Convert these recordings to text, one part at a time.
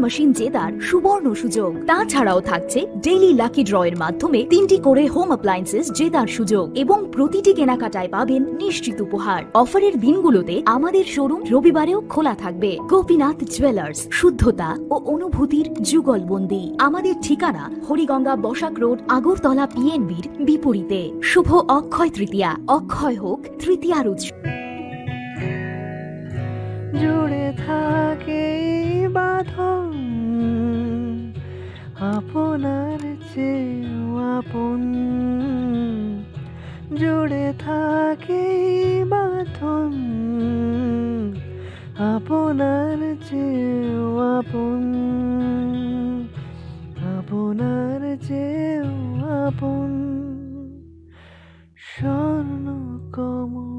Machine জেতার সুবর্ণ সুযোগ। তাছাড়াও থাকছে ডেইলি লাকি ড্র এর মাধ্যমে 3টি করে হোম অ্যাপ্লায়েন্সেস জেতার সুযোগ এবং প্রতিটি কেনাকাটায় পাবেন নিশ্চিত উপহার। অফারের দিনগুলোতে আমাদের শোরুম রবিবারেও খোলা থাকবে। গোপীনাথ জুয়েলার্স, শুদ্ধতা ও অনুভূতির যুগলবন্দি। আমাদের ঠিকানা হরিগঙ্গা বসাক রোড, আগরতলা পিএনবির বিপরীতে। শুভ অক্ষয় তৃতীয়া, অক্ষয় হোক তৃতীয়ার উৎসব। জুড়ে থাকে বাঁধন আপনার চেয়েও আপন, জুড়ে থাকে বাঁধন আপনার চেয়েও আপন, আপনার চেয়েও আপন স্বর্ণ কমল।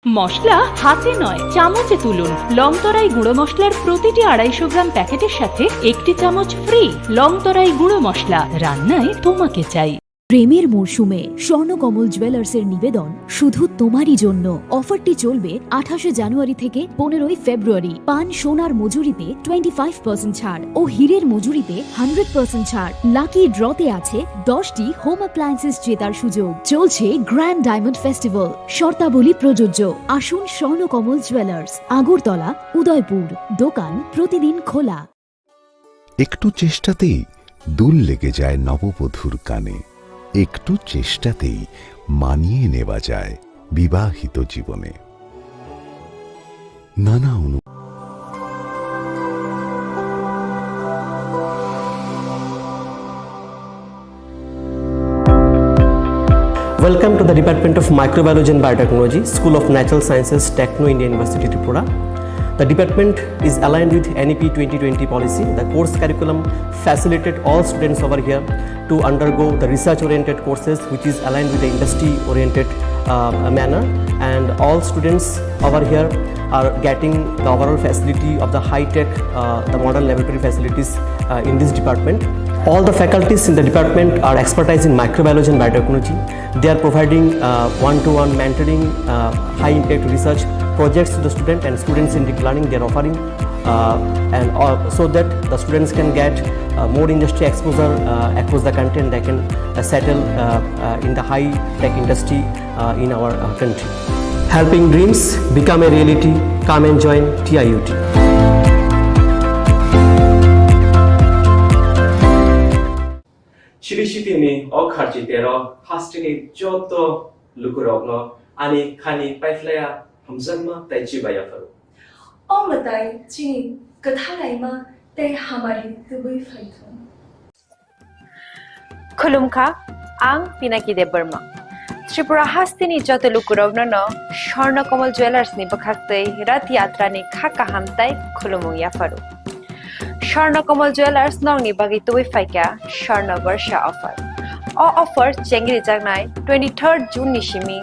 মশলা হাতে নয় চামচে তুলুন। লংতরাই গুঁড়ো মশলার প্রতিটি 250 গ্রাম প্যাকেটের সাথে 1টি চামচ ফ্রি। লংতরাই গুঁড়ো মশলা, রান্নায় তোমাকে চাই। প্রেমের মরশুমে স্বর্ণকমল জুয়েলার্সের নিবেদন শুধু তোমারই জন্য। অফারটি চলবে 28 জানুয়ারি থেকে 15 ফেব্রুয়ারি। পান সোনার মজুরিতে 25% ছাড় ও হীরের মজুরিতে 100% ছাড়। লাকি ড্রতে আছে 10টি হোম অ্যাপ্লায়েন্সেস জেতার সুযোগ। চলছে গ্র্যান্ড ডায়মন্ড ফেস্টিভ্যাল, শর্তাবলী প্রযোজ্য। আসুন স্বর্ণকমল জুয়েলার্স, আগরতলা, উদয়পুর। দোকান প্রতিদিন খোলা। একটু চেষ্টাতেই দুল লেগে যায় নববধূর কানে, একটু চেষ্টাতেই মানিয়ে নেওয়া যায় বিবাহিত জীবনে। নানা Welcome to the Department of Microbiology and Biotechnology, School of Natural Sciences, Techno India University, Tripura. The department is aligned with NEP 2020 policy. The course curriculum facilitated all students over here to undergo the research-oriented courses, which is aligned with the industry-oriented manner. And all students over here are getting the overall facility of the high-tech, the modern laboratory facilities in this department. All the faculties in the department are expertise in microbiology and biotechnology. They are providing one-to-one mentoring, high-impact research projects to the student and student-centric learning they are offering, so that the students can get more industry exposure across the country, and they can settle in the high-tech industry in our country. Helping dreams become a reality. Come and join TIUT. 시리시티니 어카지대로 하스티니 쪼또 루크록노 아니 카니 파이플레야 함산마 따이치바야파로 어머다이 지니 그타라이마 때 하마리 뜨부이 파이톤 खुलुमखा आं पिनाकी देबबर्मा त्रिपुरा हास्तिनी जत लुकुरगनो स्वर्णकमल jewellers नि बखाक्तै रथ यात्रा नि खाका हामताई खुलुमु याफारु स्वर्णकमल jewellers नंगनि बागै तुबै फाइका स्वर्ण वर्ष offer offer चेंगरि जागनाय 23 जून नि सिमी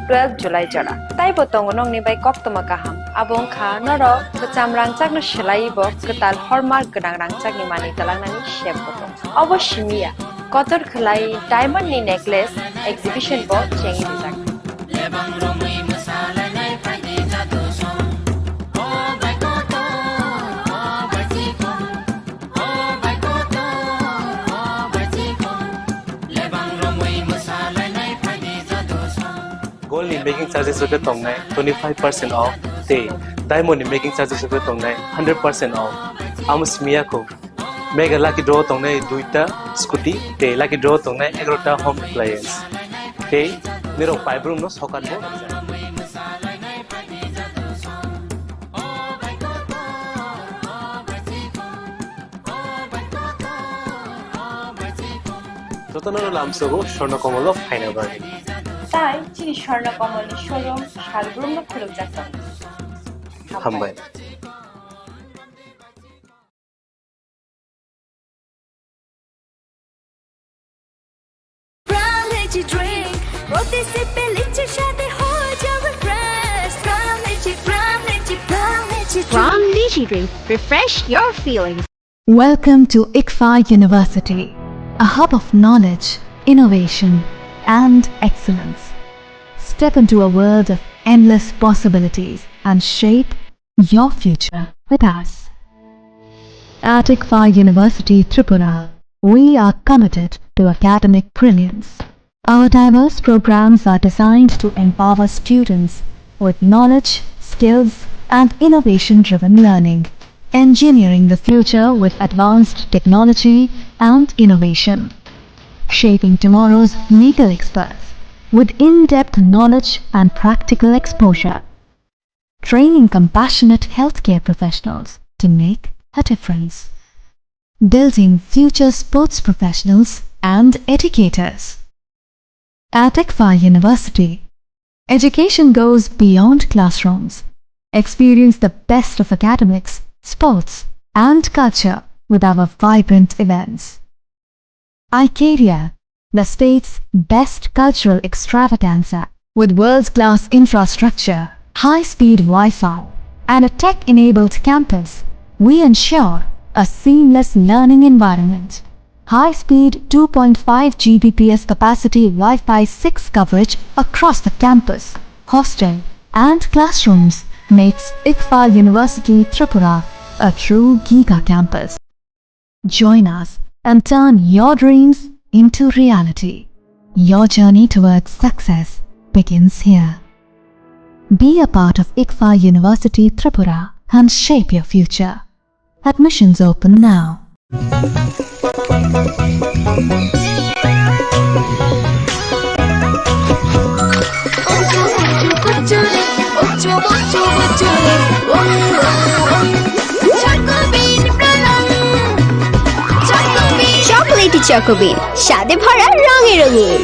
12 जुलाई जरा ताइ बतंग नंगनि बाय कप्तमा काहाम आबं खा नर बचाम रांचागनो सिलाइबो कताल हरमार्क गोनां रांचागनि मानि तलांनानि शेप बतंग अवश्यमिया कतर खलाई डायमंड नि नेकलेस एग्जिबिशन बो चेंगरि जाग Gold in making charges of the tongue 25% off. Day diamond in making charges of the tongue 100% off. Amos Miyako Mega lucky draw tongue duita scooty. Day lucky draw tongue egrota home appliance. Day Nero pipe room no socket. Totanano Lamsogo, Shornakomolo, Heineberg. তাই চিনি Swarnakamal showroom শালগ্রাম খুলুক যাচ্ছে হাম্বাই From Lychee Drink, refresh your feelings. Welcome to ICFA University, a hub of knowledge, innovation, and excellence. Step into a world of endless possibilities and shape your future with us. At ICFA University Tripura, we are committed to academic brilliance. Our diverse programs are designed to empower students with knowledge, skills, and innovation-driven learning, engineering the future with advanced technology and innovation, shaping tomorrow's legal experts with in-depth knowledge and practical exposure, training compassionate healthcare professionals to make a difference, building future sports professionals and educators. At ICFA University, education goes beyond classrooms. Experience the best of academics, sports, and culture with our vibrant events. Icaria, the state's best cultural extravaganza, with world-class infrastructure, high-speed Wi-Fi, and a tech-enabled campus, we ensure a seamless learning environment. High-speed 2.5 Gbps capacity Wi-Fi 6 coverage across the campus, hostel, and classrooms makes ICFA University Tripura a true Giga campus. Join us and turn your dreams into reality. Your journey towards success begins here. Be a part of ICFA University Tripura and shape your future. Admissions open now. Chocolatey চকোবিন স্বাদে ভরা রঙে রঙিন।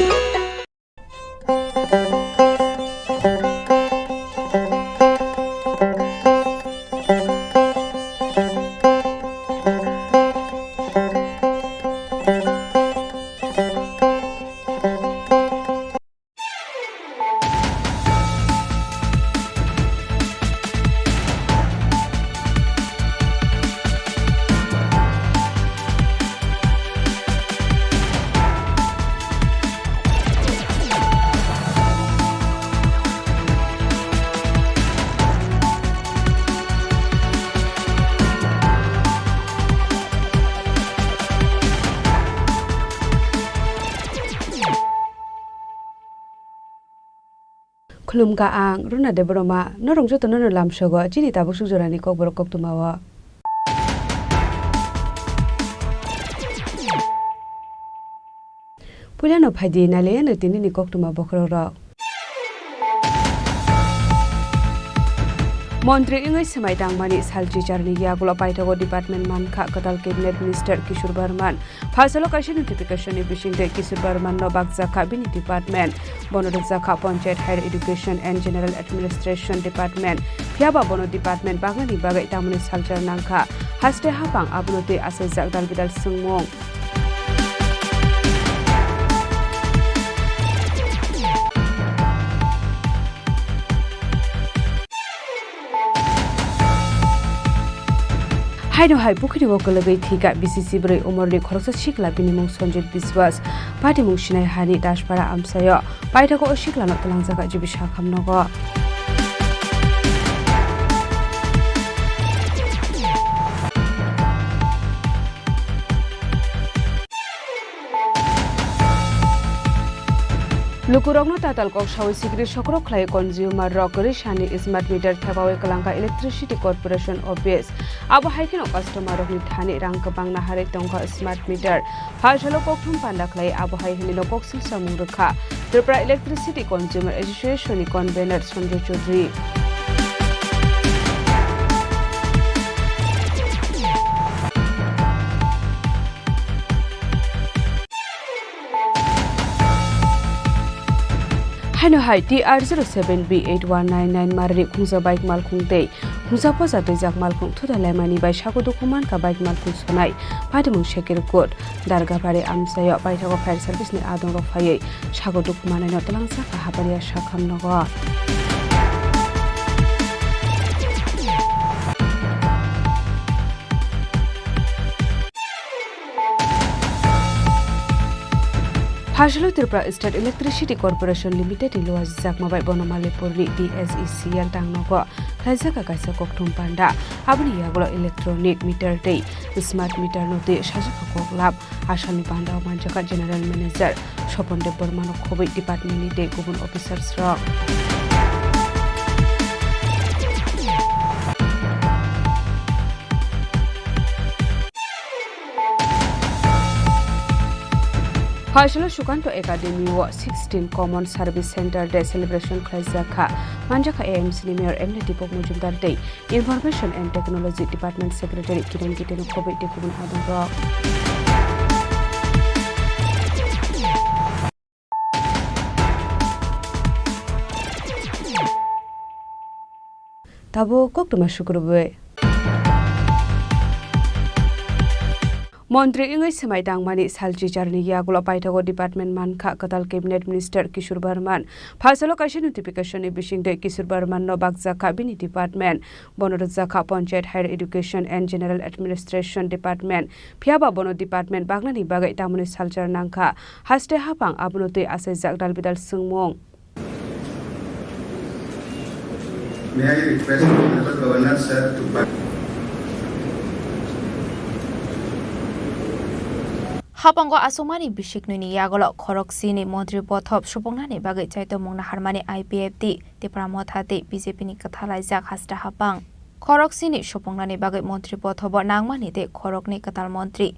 Khulumka ang runa de broma norong joto no lam shogo chini tabuk sujorani kokborok koktumawa Pulano phadi nale na tinini koktuma bokroro Montri ingai samai tangmani salji charni yagulo paitago department mankha katal cabinet minister Kishore Barman phasalo kaisi notification ibishingde Kishore Barman no bakjaka bini department bono jaka panchayat higher education and general administration department phiaba bono department bagani bagai tamani saljar nangkha haste hapang abunoti asajak dalbidal sungmong Haino hai bukhri wo kalagai thika BCC brai umorni khoroksa sikla binimung Sanjit Biswas party mung sinai hani dashpara amsayo paithako osikla no talangjaka jibisha khamnogo Lukurogno tatal kok sawi sikri sokrok khlai consumer rokeri shani smart meter thabawe kalangka electricity corporation office abo haikino customer rokni thani rang kabang na hare tongka smart meter phasalo kokthum panda khlai abo haikini lokok silsa mungrekha Tripura electricity consumer association ni convener Sanjay Chaudhary Haino hai TR07B8199 marri khungsa bike mal khungte khungsa posa tejak mal khung thuda lemani bai sakodu kuman ka bike mal khung sonai patimung shekir kot darga bare amsayo paithago fire service ni adong ro phai sakodu kumanai no talangsa ka habaria shakham nogo Phasalo Tripura State Electricity Corporation Limited iluas jakmabai bonamali porli DSECL tangnogo khaisaka kaisa kokthum panda abni yagolo electronic meter tei smart meter note sajaka koklab asani panda manjaka general manager Soponde Bormano Khobai department ni tei gubun officers rok Phasalo Shukanto Academy wa 16 Common Service Center Day Celebration Khaisaka Manjaka AMC ni Mayor Emily Dipok Mujumdar Day Information and Technology Department Secretary Kiran Kiteno Khobai Dipokun Adoro Tabo Koktuma Shukurube Montri Ingai Semai Dangmani Salji Jarni Yagulo Paitago Department Manka Katal Cabinet Minister Kishore Barman Phasalo kaisa notification ni bisingde Kishore Barman no Bakjaka Bini Department Bonorjaka Panchayat Higher Education and General Administration Department Phiaba Bono Department Bagnani Bagai Tamuni Saljar Nangka Haste Hapang Abnote Asai Jakdal Bidal Sungmong May I request the Honorable Governor sir to Hapango Asomani Bishiknuni Yagolo Koroksini Montri Bothop Shupongani Bagai Chaito Mongna Harmani IPFT Depramothate BJP ni Kathalai Jak Hasta Hapang Koroksini Shupongani Bagai Montri Bothobo Nangmani de Korokni Katal Montri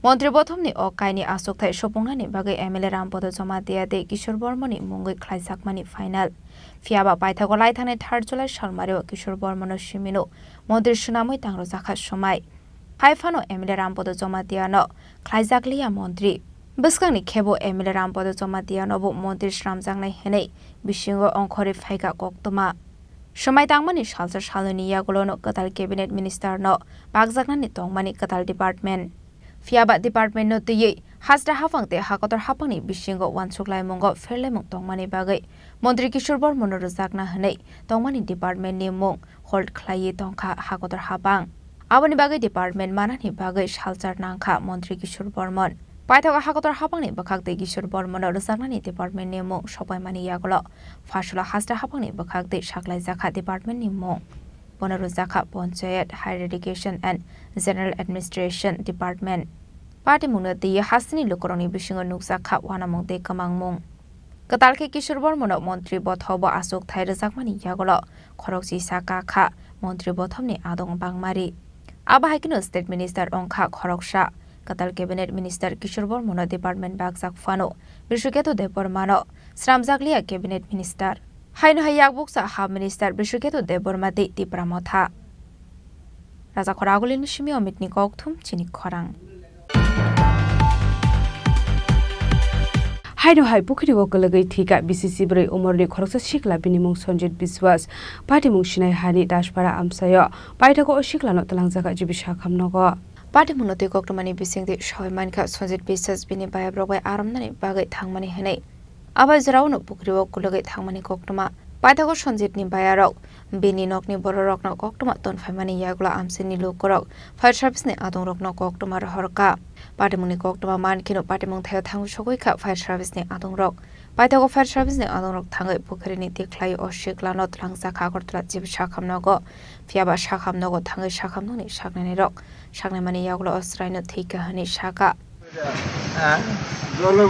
Montri Bothomni Okaini Asokthai Shupongani Bagai MLA Rampodo Joma Dia de Kishore Bormoni Mungoi Khlaisakmani Final Phiaba Paithago Laithane 3 July Salmario Kishore Bormono Shimino Montri Shunamoi Tangro Zakha Shomai Haifano Emile Rampodo Jomatiano, Klaizaklia Montri. Biskangni Kebo Emile Rampodo Jomatiano bo Montri Shramjangna Hene, Bishingo Onkori Faika Koktoma. Shomai Tangmani Shalsa Shaloni Yagolono Katal Cabinet Minister no, Bagzaknani Tongmani Katal Department. Phiaba Department no Tiye, Hasta Hafangte Hakotor Hapani Bishingo Wansuklai Mongo Ferlemung Tongmani Bagai, Montri Kishore Bormono Zakna Hene, Tongmani Department Nimong, Hold Klaye Tongka Hakotor Hapang. Abani Bagai Department Manani Bagai Shalchar Nangka Montri Kishore Bormon. Paithago Hakotor Hapangni Bakhakte Kishore Bormon Zaknani Department Nemo Shopai Mani Yagolo. Phasalo Hasta Hapangni Bakhakte Shaklai Zakha Department Nemo. Bonaru Zakha Panchayat Higher Education and General Administration Department. Party Mungna Di Hasini Lukoroni Bishingo Nukzakha Wanamong De Kamangmong. Katalke Kishore Bormon Montri Bothobo Asok Thaira Zakmani Yagolo. Khorokji Saka Kha Montri Bothomni Adong Bangmari. Aba Haikino State Minister Ongkha Khoroksha, Katal Cabinet Minister Kishore Bormono Department Bagzak Fano, Bishuketo de Bormano, Sramzaklia Cabinet Minister. Haino Hayak Buksa Ha Minister Bishuketo de Bormati di Pramotha. Raza Khoragulin Shimio Mitni Kokthum Chini Khorang. Haino Hai Bukri Wokalagai Thika BCC Bray Umorni Khoroksa Shikla Binimung Sonjit Biswas Party Mung Shinai Hani Dashpara Amsayo Paithago Shikla no Talangjaka Jibisha Khamnogo Party Munote Koktomani Bisingdi Shoy Manka Sonjit Bisas Bini Baya Brogwai Aramnani Bagai Thangmani Hene Aba Zrauno Bukri Wokulagai Thangmani Koktoma Paithago Sonjit ni Bayarok Bini Nokni Bororok no Koktoma Ton Famani Yagula Amsini Lukorok Fire Service ni Adong Rok no Koktoma Horka Party Muni Koktoma Man Kino Party Mung Theo Thang Shogoika Fire Service ni Adong Rok Paithago Fire Service ni Adong Rok Thangai Bukri ni Tiklai o Shikla no Tlangsa Khagortla Jib Shakam Nogo Phiaba Shakam Nogo Thangai Shakam no ni Shaknani Rok Shaknai Mani Yagula Ostrai no Thika Hani Shaka জলে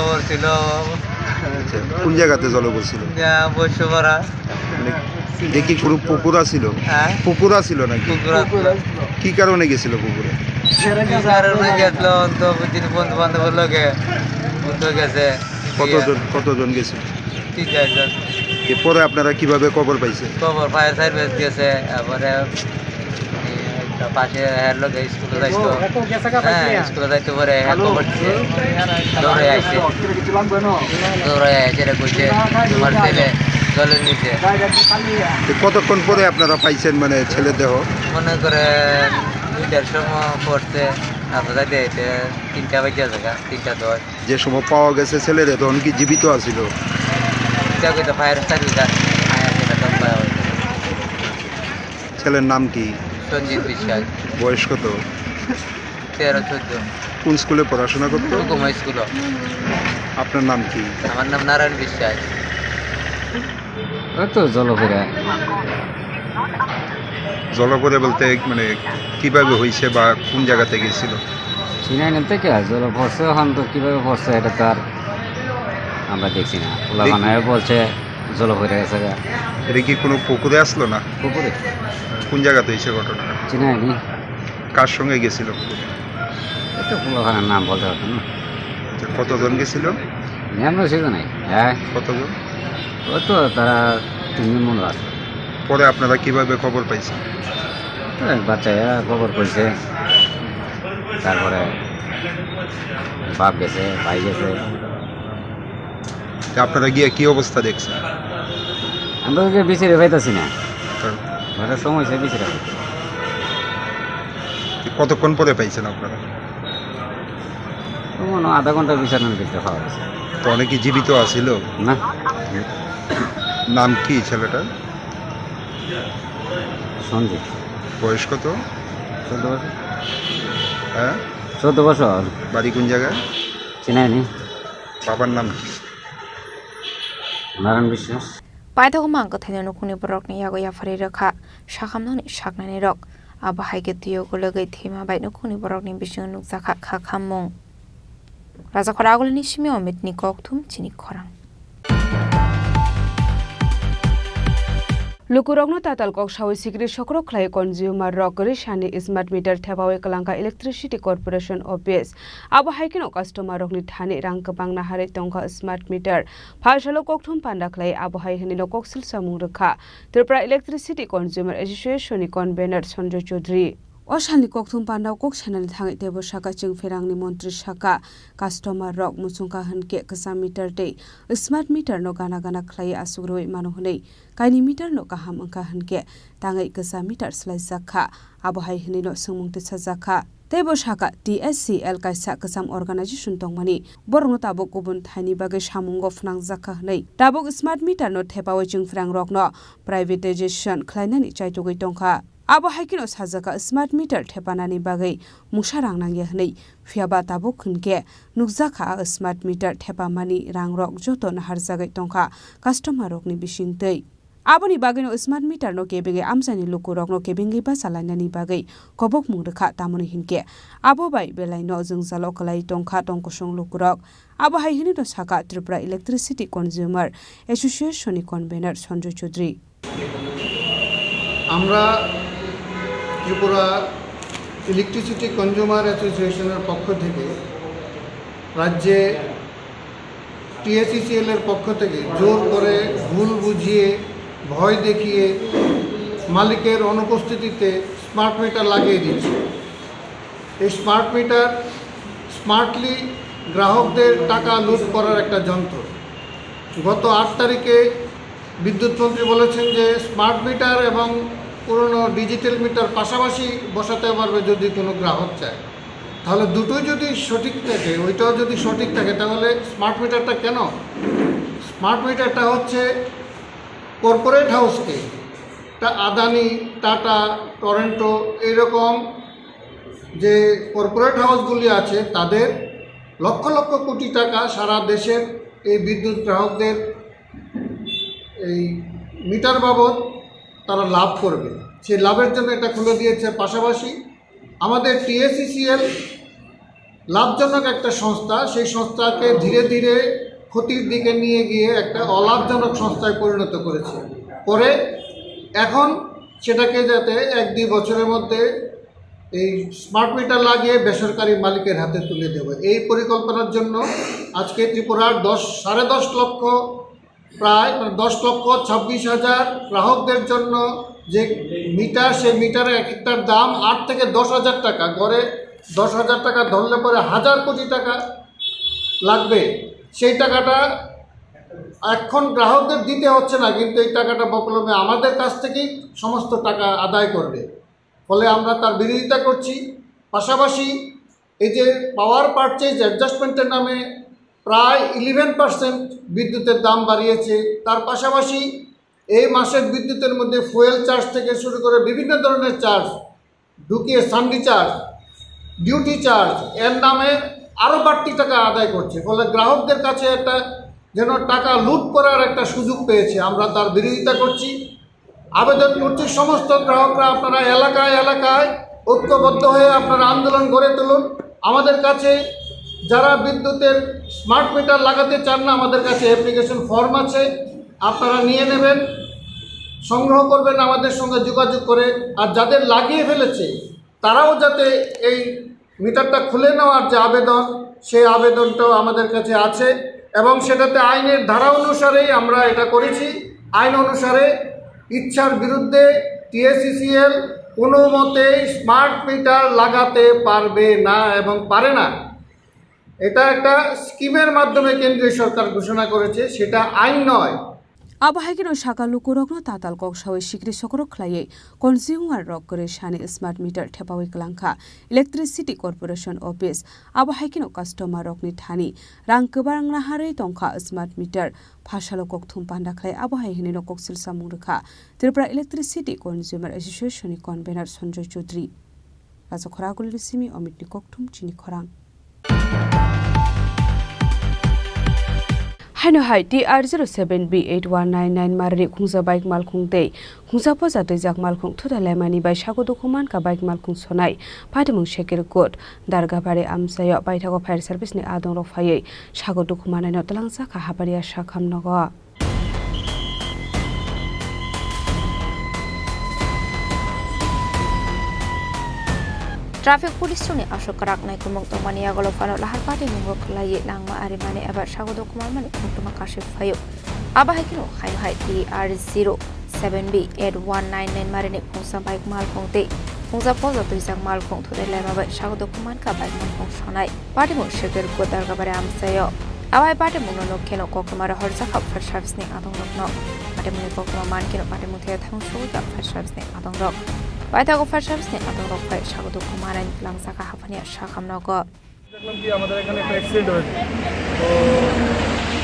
বলছিল কোন জায়গাতে জলে বলছিল বৈশ্যপাড়া দেখি কোনো পুকুর ছিল পুকুর ছিল নাকি কি কারণে গেছিল পুকুরে কারণে গেছিল তো বন্ধু বান্ধবের লোকে বন্ধু গেছে কতজন গেছিল 3-4 জন এরপরে আপনারা কিভাবে খবর পাইছেন খবর ফায়ার সার্ভিস গেছে তারপরে পাশে লোকে স্কুলে যাইতো স্কুলে যাইতে পরে খবর দিচ্ছে দৌড়ে আইছে রে কইছে তোমার ছেলে জলের নিচে কতক্ষণ পরে আপনারা পাইছেন মানে ছেলে দেহ মনে করে 2টার সময় পড়ছে তারপর যাইতে 3টা বাজে জায়গা 3:10 যে সময় পাওয়া গেছে ছেলেরে তখন কি জীবিত আছিল জায়গাটা ফায়ার সার্ভিস ছেলের নাম কি সঞ্জিত বিশ্বাস বয়স কত 13-14 কোন স্কুলে পড়াশোনা করতো? কুমাই স্কুল। আপনার নাম কি? আমার নাম নারায়ণ বিশ্বাস। ওই তো জলপুরা। জলপরে বলতে মানে কিভাবে হয়েছে বা কোন জায়গাতে গেছিল? চিনাই থেকে জল পড়ছে, এখন তো কীভাবে পড়ছে এটা তো আর আমরা দেখছি না। ওখানে বলছে জল পড়ে গেছে। এটা কি কোনো পুকুরে আসলো না? পুকুরে। কোন জায়গাতে হয়েছে ঘটনা? চিনাইনি। কার সঙ্গে গেছিল? এটা ওখানের নাম বলতে পারতো না। কতজন গেছিল? আমরা সেটা নাই। হ্যাঁ। কতজন? ওই তো তারা 3 দিন মনে আছে। পরে আপনারা কিভাবে খবর পাইছেন? বাচ্চারা খবর করছে, তারপরে বাপ গেছে, ভাই গেছে। আপনারা গিয়ে কি অবস্থা দেখছেন? আমরা ওকে বিচারে পাইতেছি না, ঘরের সময় সে বিচারে। কতক্ষণ পরে পাইছেন আপনারা? মনে আধা ঘন্টা বিচারের ভিতরে পাওয়া গেছে। তো অনেকে জীবিত আছিল না? নাম কি ছেলেটার? সঞ্জিত। বয়স কত? 14 বছর। হ্যাঁ, 14 বছর। বাড়ি কোন জায়গায়? চিনাইনি। বাবার নাম কি? নারায়ণ বিশ্বাস। পাইথাগো মাंग थाइनो नखुनि बरकनि यागो याफारि रखा साखामनानि साकनानि रक आबाहायगे तियोगो लगै थेमा बाय नखुनि बरकनि बिसिं नुकजाखा खाखाममुं राजा खरागुलनि सिमियाव मिटनि ककथुम चिनि खरां लुकुरगनो ताताल कक सावै सिग्रि सकरो खलाय कन्ज्युमार रकरि सानि स्मार्ट मीटर थेबावै कलांका इलेक्ट्रिसिटी कॉर्पोरेशन ऑफिस आबो हाइकिनो कस्टमार रकनि थानि रां गोबां नाहारै टंका स्मार्ट मीटर फाइसालो ककथुम पान्दा खलाय आबो हाइ हनिनो कक्सिल सामुं रखा Tripura electricity consumer एसोसिएशननि convenor Sanjay Chaudhary असालनि ककथुम पान्दाव कक सेनालनि थाङै देबो साका चिं फेरांनि मन्त्रि साका कास्टमार रक मुसुंका हनके कसा मीटर दे स्मार्ट मीटर नो गाना गाना खलाय आसुग्रoi मानो हनै काइनि मीटर नो गाहाम अंका हनके ताङै कसा मीटर स्लाइ जाखा आबो हाइ हनिनो सोंमुंति साजाखा तेबो साका TSCL काइसा कसाम अर्गानाइजेशन दंमानि बरनो ताबो गुबुन थाइनि बागै सामुंगो फनां जाखा हनै ताबो स्मार्ट मीटर नो थेपावै चिं फेरां रकनो प्राइवेटाइजेशन खलायनानि चाइतोगै दंखा आबो हाइकिनो साजाका स्मार्ट मीटर थेपानानि बागै मुसा रां नांगे हनै फियाबा ताबो खुनके नुकजाखा स्मार्ट मीटर थेपामानि रां रक जतो नाहार जागै दंखा कास्टमार रकनि बिसिंतै आबोनि बागैनो स्मार्ट मीटर नो केबिगे आमजानि लुकु रकनो केबिंगै बासालायनानि बागै कबक मुंरखा तामनि हिनके आबो बाय बेलायनो जों जालो कलाय दंखा टंकसं लुकु रक आबो हाइहिनि नो साका Tripura electricity consumer एसोसिएशननि convenor Sanjay Chaudhary আমরা ত্রিপুরা ইলেকট্রিসিটি কনজিউমার অ্যাসোসিয়েশনের পক্ষ থেকে রাজ্যে TSCL এর পক্ষ থেকে জোর করে ভুল বুঝিয়ে ভয় দেখিয়ে মালিকের অনুপস্থিতিতে স্মার্ট মিটার লাগিয়ে দিচ্ছে। এই স্মার্ট মিটার স্মার্টলি গ্রাহকদের টাকা লুট করার একটা যন্ত্র। গত 8 তারিখে বিদ্যুৎ মন্ত্রী বলেছেন যে স্মার্ট মিটার এবং পুরনো ডিজিটাল মিটার পাশাপাশি বসাতে পারবে যদি কোনো গ্রাহক চায়। তাহলে দুটোই যদি সঠিক থাকে, ওইটাও যদি সঠিক থাকে, তাহলে স্মার্ট মিটারটা কেন? স্মার্ট মিটারটা হচ্ছে কর্পোরেট হাউসকে, তা আদানি, টাটা, টরেন্টো এইরকম যে কর্পোরেট হাউসগুলি আছে তাদের লক্ষ লক্ষ কোটি টাকা সারা দেশের এই বিদ্যুৎ গ্রাহকদের এই মিটার বাবদ তারা লাভ করবে, সেই লাভের জন্য এটা খুলে দিয়েছে। পাশাপাশি আমাদের TSCL লাভজনক একটা সংস্থা, সেই সংস্থাকে ধীরে ধীরে ক্ষতির দিকে নিয়ে গিয়ে একটা অলাভজনক সংস্থায় পরিণত করেছে। পরে এখন সেটাকে যাতে 1-2 বছরের মধ্যে এই স্মার্ট মিটার লাগিয়ে বেসরকারি মালিকের হাতে তুলে দেবে, এই পরিকল্পনার জন্য আজকে ত্রিপুরার 10.5 লক্ষ প্রায় 10,26,000 গ্রাহকদের জন্য যে মিটার, সেই মিটারের এক একটার দাম 8 থেকে 10,000 টাকা, গড়ে 10,000 টাকা ধরলে পরে 1,000 কোটি টাকা লাগবে। সেই টাকাটা এখন গ্রাহকদের দিতে হচ্ছে না, কিন্তু এই টাকাটা বকলমে আমাদের কাছ থেকেই সমস্ত টাকা আদায় করবে। ফলে আমরা তার বিরোধিতা করছি। পাশাপাশি এই যে পাওয়ার পারচেজ অ্যাডজাস্টমেন্টের নামে প্রায় 11% বিদ্যুতের দাম বাড়িয়েছে, তার পাশাপাশি এই মাসের বিদ্যুতের মধ্যে ফুয়েল চার্জ থেকে শুরু করে বিভিন্ন ধরনের চার্জ ঢুকিয়ে সান্ডি চার্জ ডিউটি চার্জ এর নামে আরও বাড়তি টাকা আদায় করছে, ফলে গ্রাহকদের কাছে একটা যেন টাকা লুট করার একটা সুযোগ পেয়েছে। আমরা তার বিরোধিতা করছি, আবেদন করছি সমস্ত গ্রাহকরা আপনারা এলাকায় এলাকায় ঐক্যবদ্ধ হয়ে আপনারা আন্দোলন গড়ে তুলুন। আমাদের কাছে যারা বিদ্যুতের স্মার্ট মিটার লাগাতে চান না, আমাদের কাছে অ্যাপ্লিকেশন ফর্ম আছে, আপনারা নিয়ে নেবেন, সংগ্রহ করবেন আমাদের সঙ্গে যোগাযোগ করে। আর যাদের লাগিয়ে ফেলেছে তারাও যাতে এই মিটারটা খুলে নেওয়ার যে আবেদন, সেই আবেদনটাও আমাদের কাছে আছে এবং সেটাতে আইনের ধারা অনুসারেই আমরা এটা করেছি। আইন অনুসারে ইচ্ছার বিরুদ্ধে টিএসসিসিএল কোনো মতেই স্মার্ট মিটার লাগাতে পারবে না এবং পারে না। এটা একটা স্কিমের মাধ্যমে কেন্দ্রীয় সরকার ঘোষণা করেছে, সেটা আইন নয়। Abahagino Shaka Lukurogno Tatal Kokshawi Shikri Sokoro Klaye, Consumer Rock Shani Smart Meter Tepawi Klanka, Electricity Corporation Office, Abahagino Customer Rockni Tani, Rankabang Nahari Tonka Smart Meter, Pashalo Koktum Pandakle, Abahagino Koksil Samurka, Tripura Electricity Consumer Association Convener Sonjo Chudri. Razokoragul Simi Omitni Koktum Chini Khorang. Hano hai TR07B8199 marri khungsa bike malkhung tei khungsa posa tei jak malkhung thuda lemani bai sago dokuman ka bike malkhung sonai patimung sheker kot darga bare amsayo baithago fire service ni adong rok phaiei sago dokuman no talangsa ka habaria sakham nogo. Traffic police ni asok karak nai kumong tomani agolo fano lahar pati mungo kelai langma arimane aba sago dokuman mani kumtuma kasif phayo aba haikino hai TR07B8199 marine khungsa bike mal khongte khungsa poza tuisang mal khong thode lema bai sago dokuman ka bike mal khong sonai pati mo sheker godar ka bare amsayo aba pati mo no keno kokmara horsa khap fire service ni adong rokno pati mo kokma man keno pati mo the thang shu ka fire service ni adong rok Baitago fire service ni adong rok pai sago dokuman langsa ka hapania sakham nogo দেখলাম কি আমাদের এখানে একটা accident হয়েছে, তো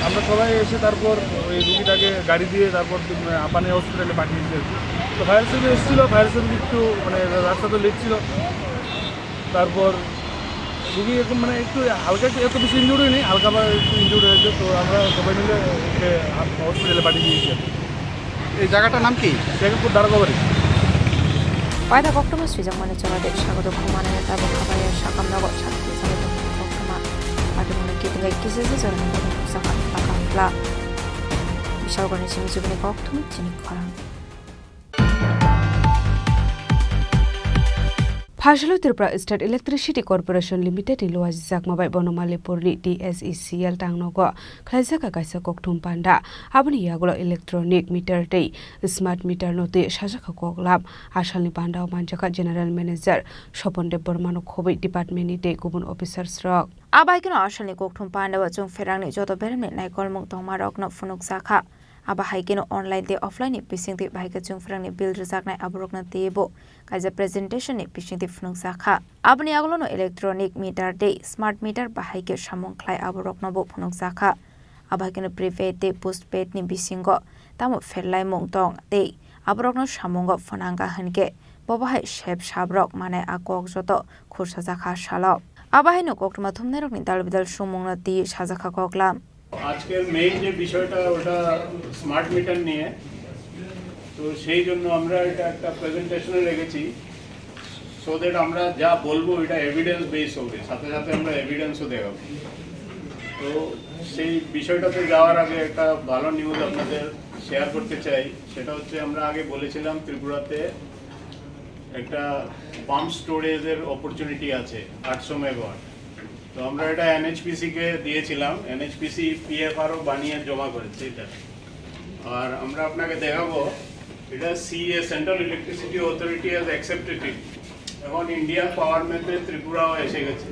আমরা সবাই এসে তারপর ওই রুগীটাকে গাড়ি দিয়ে তারপর আপানি হসপিটালে পাঠিয়ে দিয়েছি। তো ফায়ার সার্ভিস এসেছিলো, ফায়ার সার্ভিস একটু মানে রাস্তা তো লেট ছিল, তারপর রুগী এখন মানে একটু হালকা এত বেশি ইনজুরি হয়নি, হালকা বা একটু ইনজুরি হয়েছে, তো আমরা সবাই মিলে হসপিটালে পাঠিয়ে দিয়েছি। এই জায়গাটার নাম কি? Shekhpur দারগাবাড়ি। Paida Koktuma Sujang Mani Chorade Sago dokuman and Tabo Kabaya Shakam Nogo Chakti Sago Koktuma Adamuna Kittle Kisses or Saka Fla Bishop Gonishim Zubini Koktum Chini Khorang Pashalo Tripura State Electricity Corporation Limited Iluaz Zakmabai Bonomali Purni TSECL Tangnogo Klazaka Kaisa Koktum Panda Abani Yagulo Electronic Meter Day Smart Meter Note Shashaka Koglab Ashalni Panda Manjaka General Manager Shoponde Bormano Kobe Department Day Gubun Officers Rock Abaikino Ashalni Koktum Panda Wajung Ferangni Joto Bermit Naikol Muktomar Rock no Funuk Saka Aba haikino online de offline pising de baika chung frang ni bill rizak nai abrok na tebo kaja presentation ni pising de funung sakha abni aglo no electronic meter de smart meter bahaike samong khlai abrok na bo funung sakha aba haikino prepaid de postpaid ni bisingo tamo ferlai mong tong de abrok no samongo fonanga hanke boba hai shep sabrok mane akok joto khursa sakha shalok aba haino koktuma thumne rok ni dal bidal sumong na ti sajaka koklam আজকের main যে বিষয়টা ওটা smart meter নিয়ে, তো সেই জন্য আমরা এটা একটা প্রেজেন্টেশনে রেখেছি, সো দ্যাট আমরা যা বলবো এটা এভিডেন্স বেস হবে, সাথে সাথে আমরা এভিডেন্সও দেখাবো। তো সেই বিষয়টাতে যাওয়ার আগে একটা ভালো নিউজ আপনাদের শেয়ার করতে চাই, সেটা হচ্ছে আমরা আগে বলেছিলাম ত্রিপুরাতে একটা পাম্প স্টোরেজের অপরচুনিটি আছে 800 মেগাওয়াট। তো আমরা এটা এনএইচপিসি কে দিয়েছিলাম, এনএইচপিসি পিএফআরও বানিয়ে জমা করেছে এটা। আর আমরা আপনাকে দেখাবো এটা CA central electricity authority has accepted ইট, এখন ইন্ডিয়ান পাওয়ার ম্যাপে ত্রিপুরাও এসে গেছে।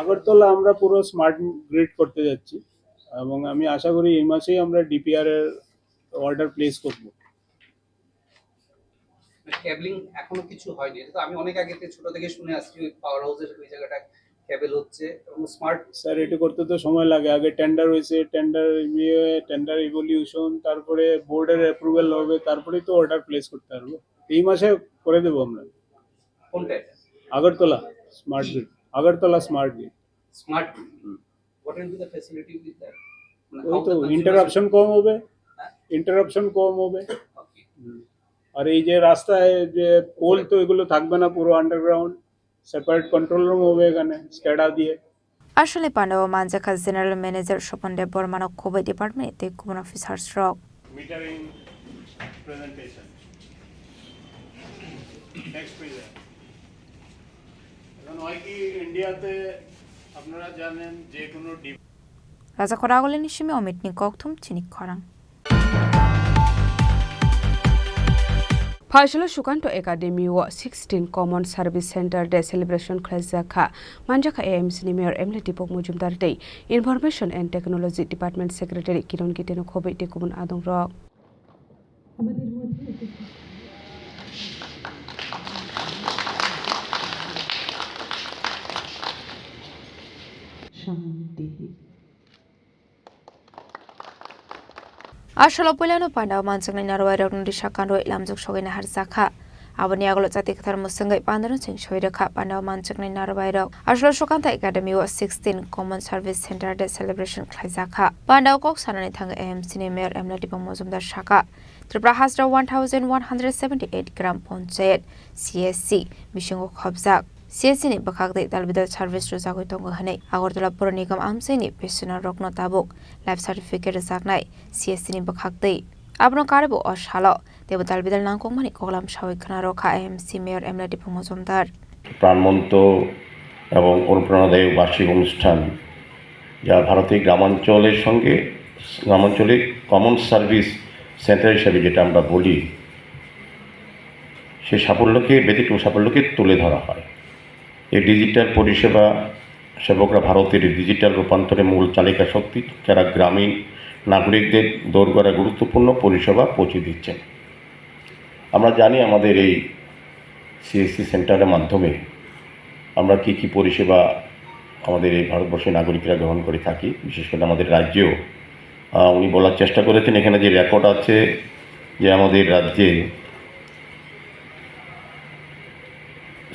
আগরতলা আমরা পুরো স্মার্ট গ্রিড করতে যাচ্ছি এবং আমি আশা করি এই মাসেই আমরা ডিপিআর এর অর্ডার প্লেস করব। কেবলিং এখনো কিছু হয়নি, তো আমি অনেক আগে থেকে ছোট থেকে শুনে আসছি পাওয়ার হাউসের ওই জায়গাটা কেবল হচ্ছে এবং স্মার্ট। স্যার এটা করতে তো সময় লাগে, আগে টেন্ডার হয়েছে, টেন্ডার ইভলিউশন, তারপরে বোর্ডের অ্যাপ্রুভাল হবে, তারপরেই তো অর্ডার প্লেস করতে পারবো। এই মাসে করে দেবো আমরা। কোনটা? Agartala smart grid. Agartala smart grid. Smart. What will be the facility with that? ওই তো ইন্টারাপশন কম হবে, ইন্টারাপশন কম হবে। আর এই যে রাস্তায় যে পোল তো এগুলো থাকবে না, পুরো আন্ডারগ্রাউন্ড, সেপারেট কন্ট্রোল রুম হবে এখানে স্ক্যাডা দিয়ে। আসলে পান্ডাও মানজাখা জেনারেল ম্যানেজার স্বপন দেব বর্মানক খবর ডিপার্টমেন্ট তে কুমন অফিসার্স রক মিটারিং প্রেজেন্টেশন নেক্সট পেজে। এখন হয় কি ইন্ডিয়াতে আপনারা জানেন যে কোনো রাজা খরাগলের নিশিমে অমিত নিকথুম চিনি খরাং Phashalo Shukanto Academy wa 16 Common Service Center Day Celebration Khazakha Manjaka AMC ni Mayor Emily Tipok Mujumdar Day Information and Technology Department Secretary Kiron Giteno Khobe te kumun adong rok আসলে পয়লানো পান্ডাও মানসাংনি নারওয়াই রগনদি সাকান রই লামজক সগাইনা হারজাখা আবনি আগলো জাতি কথার মুসঙ্গাই পান্দারন সিং সইরেখা পান্ডাও মানসাংনি নারওয়াই রগ আসলে সকান্তা একাডেমি ও 16 common service centre day celebration খাইজাখা পান্ডাও কক সানানি থাঙ্গা এএমসি নি মেয়র এমলা টিপং মজুমদার শাখা ত্রিপুরা হাজরা 1178 গ্রাম পঞ্চায়েত সিএসসি মিশিং খবজাক CSC ni bakakdai dalbidal service ruzagoi tongo hanai Agartala Pura Nigam amsai ni pensioner rokno tabuk life certificate ruzagnai CSC ni bakakdai abno karebo oshalo debo dalbidal nangkong mani koglam shawai khana rokha AMC Mayor Emla Dipong Mojumdar প্রাণবন্ত এবং অনুপ্রেরণাদায়ী বার্ষিক অনুষ্ঠান যা ভারতের গ্রামাঞ্চলের সঙ্গে গ্রামাঞ্চলে common service centre হিসাবে যেটা আমরা বলি সেই সাফল্যকে ব্যতিক্রম সাফল্যকে তুলে ধরা হয়। এই ডিজিটাল পরিষেবা সেবকরা ভারতের ডিজিটাল রূপান্তরে মূল চালিকা শক্তি, যারা গ্রামীণ নাগরিকদের দোরগোড়ায় গুরুত্বপূর্ণ পরিষেবা পৌঁছে দিচ্ছেন। আমরা জানি আমাদের এই সিএসসি সেন্টারের মাধ্যমে আমরা কি পরিষেবা আমাদের এই ভারতবর্ষের নাগরিকরা গ্রহণ করে থাকি, বিশেষ করে আমাদের রাজ্যেও। উনি বলার চেষ্টা করেছেন এখানে যে রেকর্ড আছে যে আমাদের রাজ্যে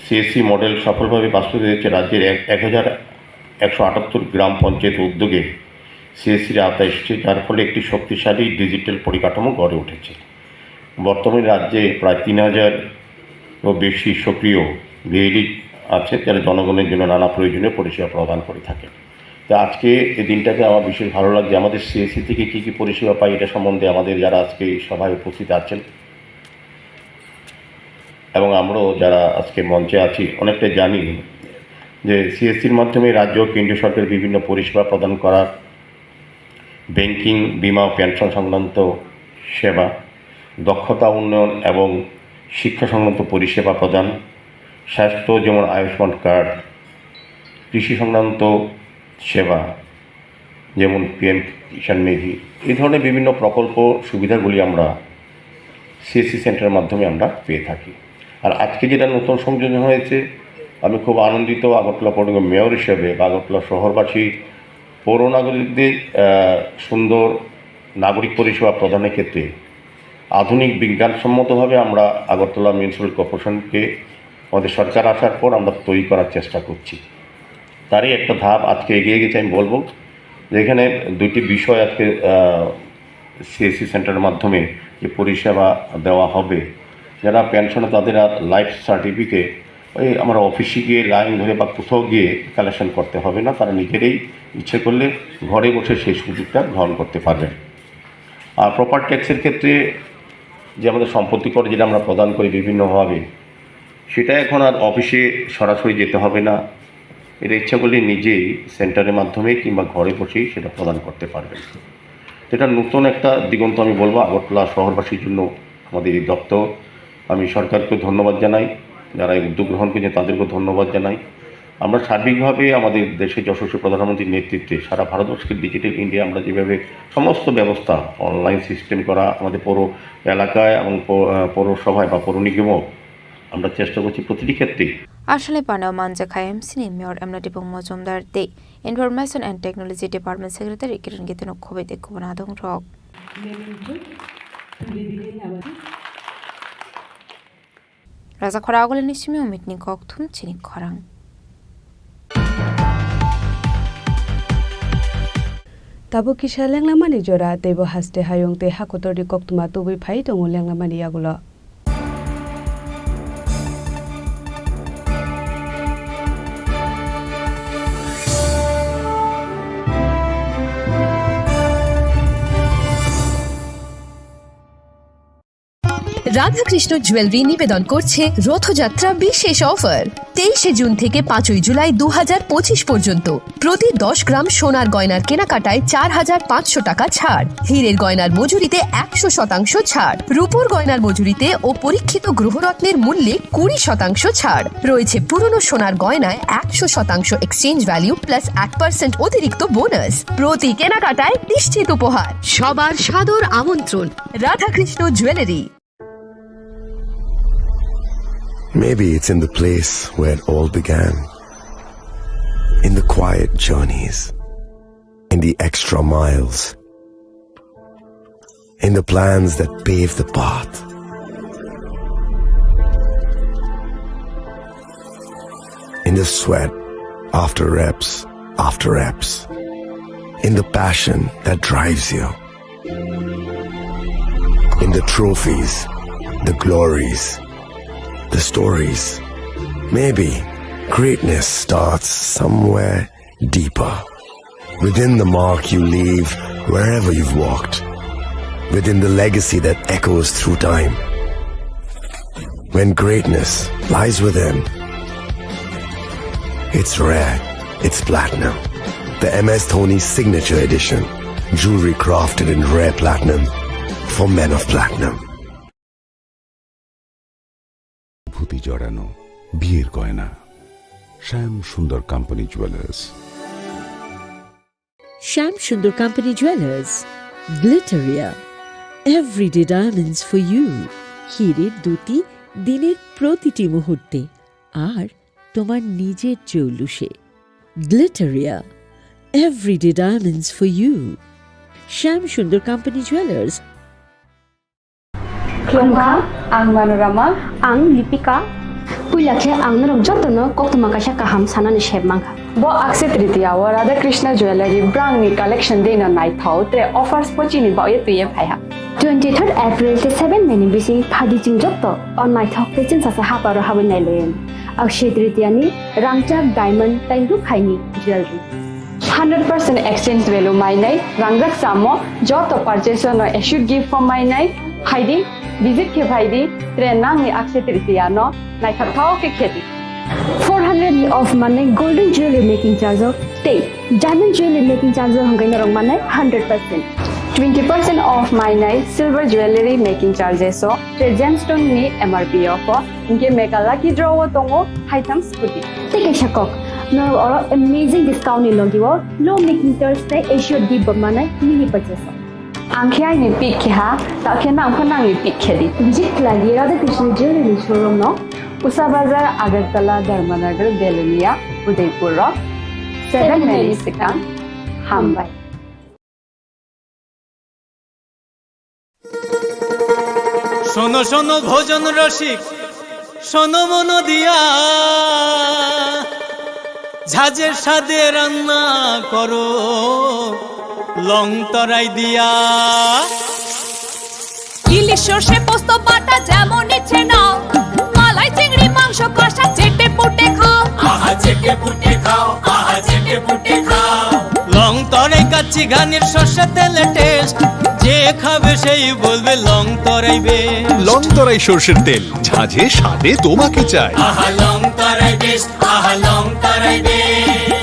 সিএসসি মডেল সফলভাবে বাস্তবায়িত হয়েছে। রাজ্যের 1178 গ্রাম পঞ্চায়েত উদ্যোগে সিএসসির আওতায় এসেছে, যার ফলে একটি শক্তিশালী ডিজিটাল পরিকাঠামো গড়ে উঠেছে। বর্তমানে রাজ্যে প্রায় 3000-ও বেশি সক্রিয় ভিএডি আছে, যারা জনগণের জন্য নানা প্রয়োজনীয় পরিষেবা প্রদান করে থাকে। তো আজকে এই দিনটাতে আমার বিশেষ ভালো লাগছে আমাদের সিএসসি থেকে কী পরিষেবা পাই এটা সম্বন্ধে আমাদের যারা আজকে এই সভায় উপস্থিত আছেন এবং আমরাও যারা আজকে মঞ্চে আছি অনেকটা জানি যে সিএসসির মাধ্যমে রাজ্য ও কেন্দ্রীয় সরকারের বিভিন্ন পরিষেবা প্রদান করা, ব্যাংকিং, বিমা ও পেনশন সংক্রান্ত সেবা, দক্ষতা উন্নয়ন এবং শিক্ষা সংক্রান্ত পরিষেবা প্রদান, স্বাস্থ্য যেমন আয়ুষ্মান কার্ড, কৃষি সংক্রান্ত সেবা যেমন পিএম কিষাণ নিধি, এই ধরনের বিভিন্ন প্রকল্প সুবিধাগুলি আমরা সিএসসি সেন্টারের মাধ্যমে আমরা পেয়ে থাকি। আর আজকে যেটা নতুন সংযোজন হয়েছে, আমি খুব আনন্দিত আগরতলা পৌর নিগমের মেয়র হিসেবে বা আগরতলা শহরবাসী পৌর নাগরিকদের সুন্দর নাগরিক পরিষেবা প্রদানের ক্ষেত্রে আধুনিক বিজ্ঞানসম্মতভাবে আমরা আগরতলা মিউনিসিপ্যাল কর্পোরেশনকে আমাদের সরকার আসার পর আমরা তৈরি করার চেষ্টা করছি। তারই একটা ধাপ আজকে এগিয়ে গেছে। আমি বলবো যে এখানে দুটি বিষয় আজকে সিএসসি সেন্টারের মাধ্যমে যে পরিষেবা দেওয়া হবে, যারা পেনশনে তাদের আর লাইফ সার্টিফিকেট ওই আমরা অফিসে গিয়ে লাইন ধরে বা কোথাও গিয়ে কালেকশন করতে হবে না, তারা নিজেরাই ইচ্ছে করলে ঘরে বসে সেই সুযোগটা গ্রহণ করতে পারবেন। আর প্রপার ট্যাক্সের ক্ষেত্রে যে আমাদের সম্পত্তি কর যেটা আমরা প্রদান করি বিভিন্নভাবে, সেটা এখন আর অফিসে সরাসরি যেতে হবে না, এটা ইচ্ছা করলে নিজেই সেন্টারের মাধ্যমে কিংবা ঘরে বসেই সেটা প্রদান করতে পারবেন। এটা নতুন একটা দিগন্ত আমি বলবো আগরতলা শহরবাসীর জন্য আমাদের এই দপ্তর। আমি সরকারকে ধন্যবাদ জানাই, যারা এই উদ্যোগ গ্রহণ করেছে তাদেরকেও ধন্যবাদ জানাই। আমরা সার্বিকভাবে আমাদের দেশের যশস্বী প্রধানমন্ত্রীর নেতৃত্বে সারা ভারতবর্ষকে ডিজিটাল ইন্ডিয়া আমরা যেভাবে সমস্ত ব্যবস্থা অনলাইন সিস্টেম করা, আমাদের পৌর এলাকায় এবং পৌরসভায় বা পৌর নিগমও আমরা চেষ্টা করছি প্রতিটি ক্ষেত্রেই। আসলে পানাও মানজাখা এমসি নি মেয়র এমলা টিপং মজুমদার দে information and technology department secretary Kiran গিতেনো খবই দে কুবনা দং রক Raja Khora Agole Nishimi Omitni Koktum Chini Khorang. Tabo kisha lenglamani jora tebo haste hayong te hakotori koktuma tubi phai tongo lenglamani yagulo. Radhakrishna jewellery নিবেদন করছে রথযাত্রা বিশেষ অফার 23 জুন থেকে 5 জুলাই 2025 পর্যন্ত প্রতি 10 গ্রাম সোনার গয়নার কেনাকাটায় 4500 টাকা ছাড়, হীরের গয়নার মজুরিতে 100% ছাড়, রূপোর গয়নার মজুরিতে ও পরীক্ষিত গ্রহরত্নের মূল্যে 20% ছাড় রয়েছে। পুরনো সোনার গয়নায় 100% এক্সচেঞ্জ ভ্যালু প্লাস 1% অতিরিক্ত বোনাস। প্রতি কেনাকাটায় নিশ্চিত উপহার। সবার সাদর আমন্ত্রণ Radhakrishna jewellery. Maybe it's in the place where it all began. In the quiet journeys. In the extra miles. In the plans that pave the path. In the sweat after reps. In the passion that drives you. In the trophies, the glories, the stories. Maybe greatness starts somewhere deeper. Within the mark you leave wherever you've walked. Within the legacy that echoes through time. When greatness lies within, it's rare, it's platinum. The MS Dhoni Signature Edition. Jewelry crafted in rare platinum for men of platinum. ভূতি জড়ানো বিয়ের গয়না শ্যাম সুন্দর company jewellers. Sham Sundar Company Jewelers, Glitteria, everyday diamonds for you. হীরের দুটি দিনের প্রতিটি মুহূর্তে আর তোমার নিজের জৌলুসে। Glitteria, everyday diamonds for you. Sham Sundar Company Jewelers. Klongkha, ang Manorama, ang Lipika. Puilakhe ang narok jotono koktuma kasha kaham sanani sheb mangkha. Bo akse tritiya wa Radha Krishna Jewelry brand ni collection dena nai thau tre offers pochini ba ye tuye phaiha. 23rd April te 7 May ni bisi phadi jing jotto on my thok te chin sa ha paro hawen nai loyen. Akse tritiya ni rangchak diamond tainru khaini jewelry. 100% exchange value mai nai rangrak samo joto purchase no issued gift for mai nai haidi visit ke bhaidi tre nang ni akse tritiya no nai khathao ke kheti 400 ni off mane golden jewelry making charge of te diamond jewelry making charge of hangai narong mane 100% 20% off my silver jewelry making charges so tre gemstone ni MRP off inke mega lucky draw tongo items scooty take a shakok no or amazing discount ni logiwo low making charge te assured give mane mini purchase Angkhya ni pick kha ta khena angkhana ni pick khedi visit lagi Radha Krishna Jewelry showroom no Usa Bazar Agartala Dharmanagar Belunia Udaipur Rock 7 May Sikang Hambai শোনো শোনো ভোজন রসিক শোনো মন দিয়া ঝাঁঝের স্বাদে রান্না করো লং তরাই দিয়া ইলিশ সর্ষে পোস্ত বাটা যেমন ইচ্ছে নাও মালাই চিংড়ি মাংস কষা চেটে পুটে খাও আহা চেটে পুটে খাও আহা চেটে পুটে খাও লং তরাই কাচ্চি ঘানির সর্ষে তেলে টেস্ট যে খাবে সেই বলবে লং তরাই বেশ লং তরাই সর্ষের তেল ঝাঁঝে স্বাদে তোমাকে চাই আহা লং তরাই বেশ আহা লং তরাই বেশ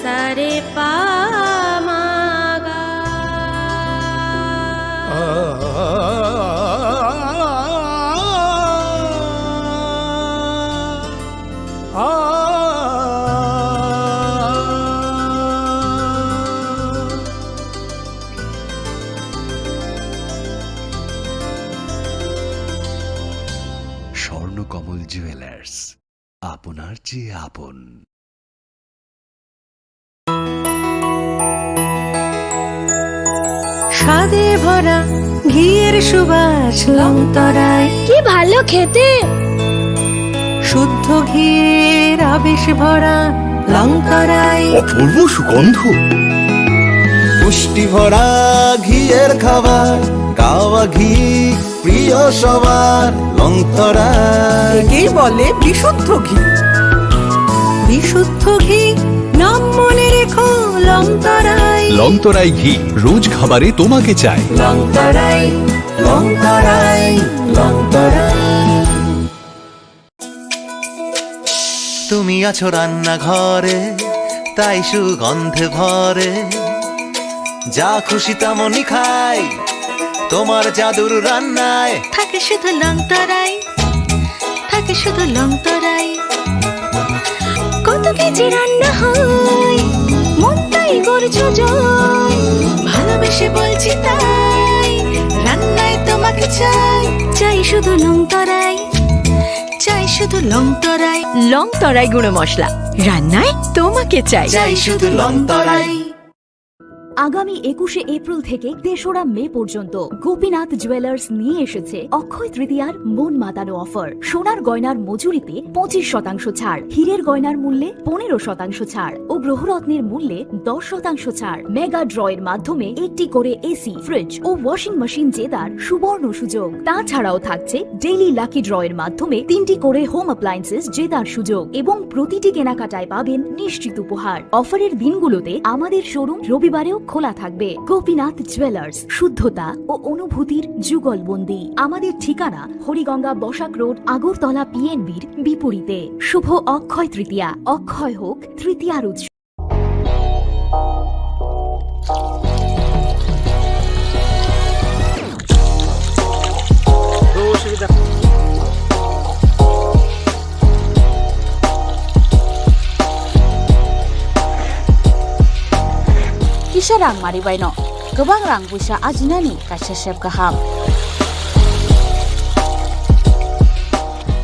সারে পা মা গা স্বর্ণকমল জুয়েলার্স, আপনার চেয়ে আপন। স্বাদে ভরা ঘিয়ের সুবাস লংতরায়, কি ভালো খেতে। শুদ্ধ ঘিয়ের আবেশ ভরা লংতরায়, অপূর্ব সুগন্ধ। পুষ্টি ভরা ঘিয়ের খাবার, গাওয়া ঘি প্রিয় সবার লংতরায়। কি বলে বিশুদ্ধ ঘি, বিশুদ্ধ ঘি নাম মনে রেখো লংতরায়। লংতরাই ঘি রোজ খাবারে তোমাকে চাই। লংতরাই, লংতরাই, লংতরাই। তুমি আছো রান্নাঘরে, তাই সুগন্ধে ভরে, যা খুশি তেমনই খাই তোমার জাদুর রান্নায়। থাকে শুধু লংতরাই, থাকে শুধু লংতরাই। কত কেজি রান্না হয়, মন তাই করছো জয়। ভালোবেসে বলছি তাই, রান্নায় তোমাকে চাই। চাই শুধু লংতরাই, চাই শুধু লংতরাই। লংতরাই গুঁড়ো মশলা, রান্নায় তোমাকে চাই। চাই শুধু লংতরাই। আগামী 21শে এপ্রিল থেকে 3রা মে পর্যন্ত গোপীনাথ জুয়েলার্স নিয়ে এসেছে অক্ষয় তৃতীয়ার মন মাতানো অফার। সোনার গয়নার মজুরিতে 25% ছাড়, হীরের গয়নার মূল্যে 15% ছাড় ও গ্রহরত্নের মূল্যে 10% ছাড়। মেগা ড্রয়ের মাধ্যমে একটি করে এসি, ফ্রিজ ও ওয়াশিং মেশিন জেতার সুবর্ণ সুযোগ। তাছাড়াও থাকছে ডেইলি লাকি ড্রয়ের মাধ্যমে 3টি করে হোম অ্যাপ্লায়েন্সেস জেতার সুযোগ এবং প্রতিটি কেনাকাটায় পাবেন নিশ্চিত উপহার। অফারের দিনগুলোতে আমাদের শোরুম রবিবারেও খোলা থাকবে। গোপীনাথ জুয়েলার্স, শুদ্ধতা ও অনুভূতির যুগলবন্দি। আমাদের ঠিকানা হরিগঙ্গা বসাক রোড, আগরতলা পিএনবির বিপরীতে। শুভ অক্ষয় তৃতীয়া, অক্ষয় হোক তৃতীয়ার উৎসব। Kisah rang mari baino, gobang rang busa ajinani kasih chef kaham.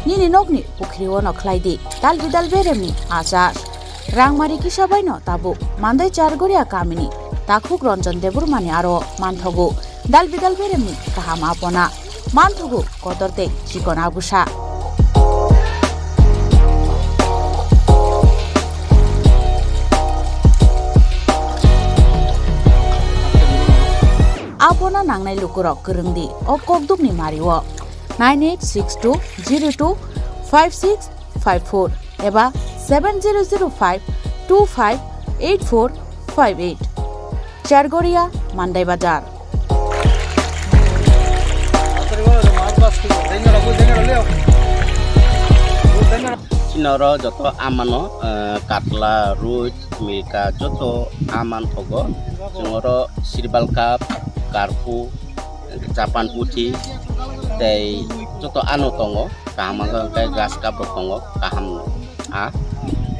Nini nokni pukri wono klaidi, dal bidal beremni ajar. Rang mari kisah baino tabu, mandai chargoria kamini, takhuk ronjon debur mani aro manthogu, dal bidal beremni kaham apona, manthogu kotorte chikon agusa. Apona nangnai lukurok kerengdi o kokdukni mariwo 9862025654 eba 7005258458 Chargoria Mandai Bazar. Chinoro joto amano katla ruit milka joto aman thogo jongoro sirbal cup karpu Japan putih tei joto anu tongo kaham kai gas cup tongo kaham a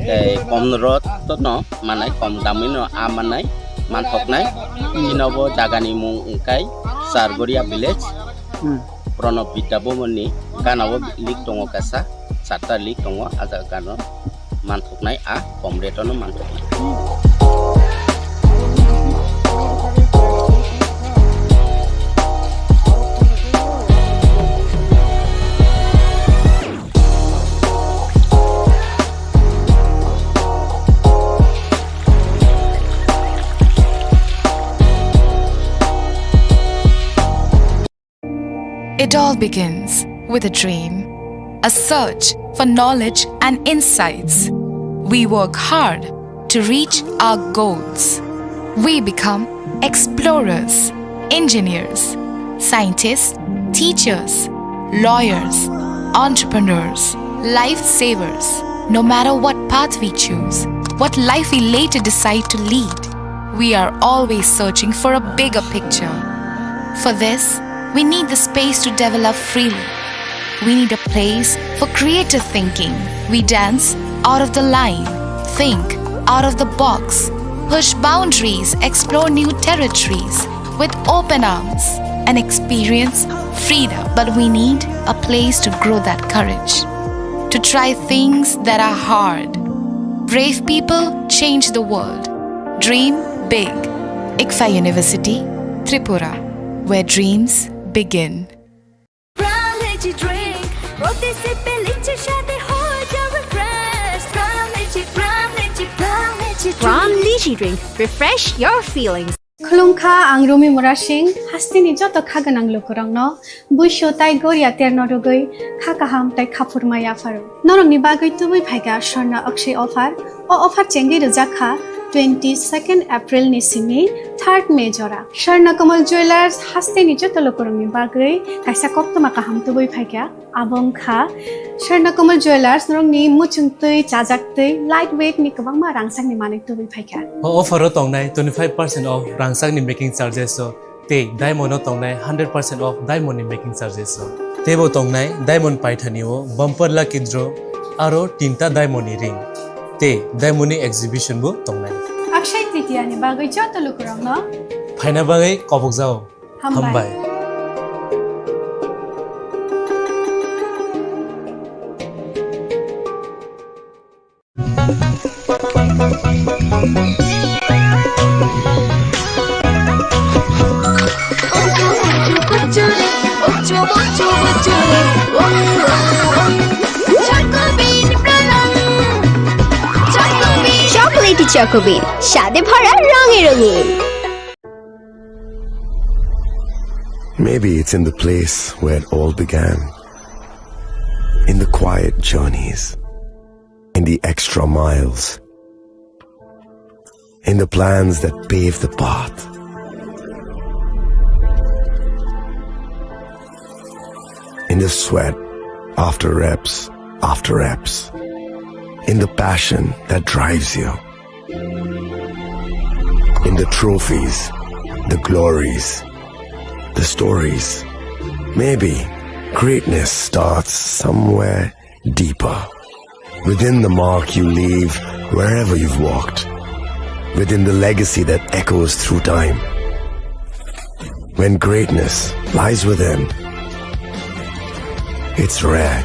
tei komrot to no manai kom damino amanai manthoknai chinobo jagani mung ungkai Sargoria village Prono Bidabomoni Ganawo lik tongo kasa Sata lik tongo aga gano manthoknai a komretono manthoknai. It all begins with a dream, a search for knowledge and insights. We work hard to reach our goals. We become explorers, engineers, scientists, teachers, lawyers, entrepreneurs, lifesavers. No matter what path we choose, what life we later decide to lead. We are always searching for a bigger picture. For this, we need the space to develop freely. We need a place for creative thinking. We dance out of the line, think out of the box, push boundaries, explore new territories with open arms and experience freedom. But we need a place to grow that courage, to try things that are hard. Brave people change the world. Dream big. ICFA University, Tripura, where dreams begin. From Lychee Drink, refresh your feelings. Khulungkha ang Rumi Mura Singh hastini joto khaganang lokorangno buisho tai goria terno rogoi khakaham tai khapurmaya faru norongni bagoi tubui phaiga Sharna Akshay offer o offer chengi rujakha 22nd April ni simi 3rd May jora Sharna Kamal Jewelers hastini joto lokorongni bagoi kaisa koktoma kaham tubui phaiga abongkha Sharna Kamal Jewelers norongni muchungtui chajaktui lightweight ni kabangma rangsangni manik tubui phaiga offer tongnai 25% off rangsang ni making charges so te diamond tongnai 100% off diamond ni making charges so tebo tongnai diamond paithani o bumper lucky draw aro tinta diamond ni ring te diamond ni exhibition bu tongnai Akshay Tritiya ni bagoi joto lokorongno phaina bagai kobok jao hambai Chocolatey Choco Bean, স্বাদে ভরা রঙে রঙিন। Maybe it's in the place where it all began. In the quiet journeys. In the extra miles. In the plans that pave the path. In the sweat after reps, after reps. In the passion that drives you. In the trophies, the glories, the stories. Maybe greatness starts somewhere deeper. Within the mark you leave wherever you've walked. Within the legacy that echoes through time. When greatness lies within, it's rare,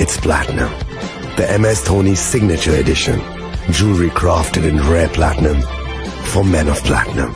it's platinum. The MS Dhoni Signature Edition. Jewelry crafted in rare platinum for men of platinum.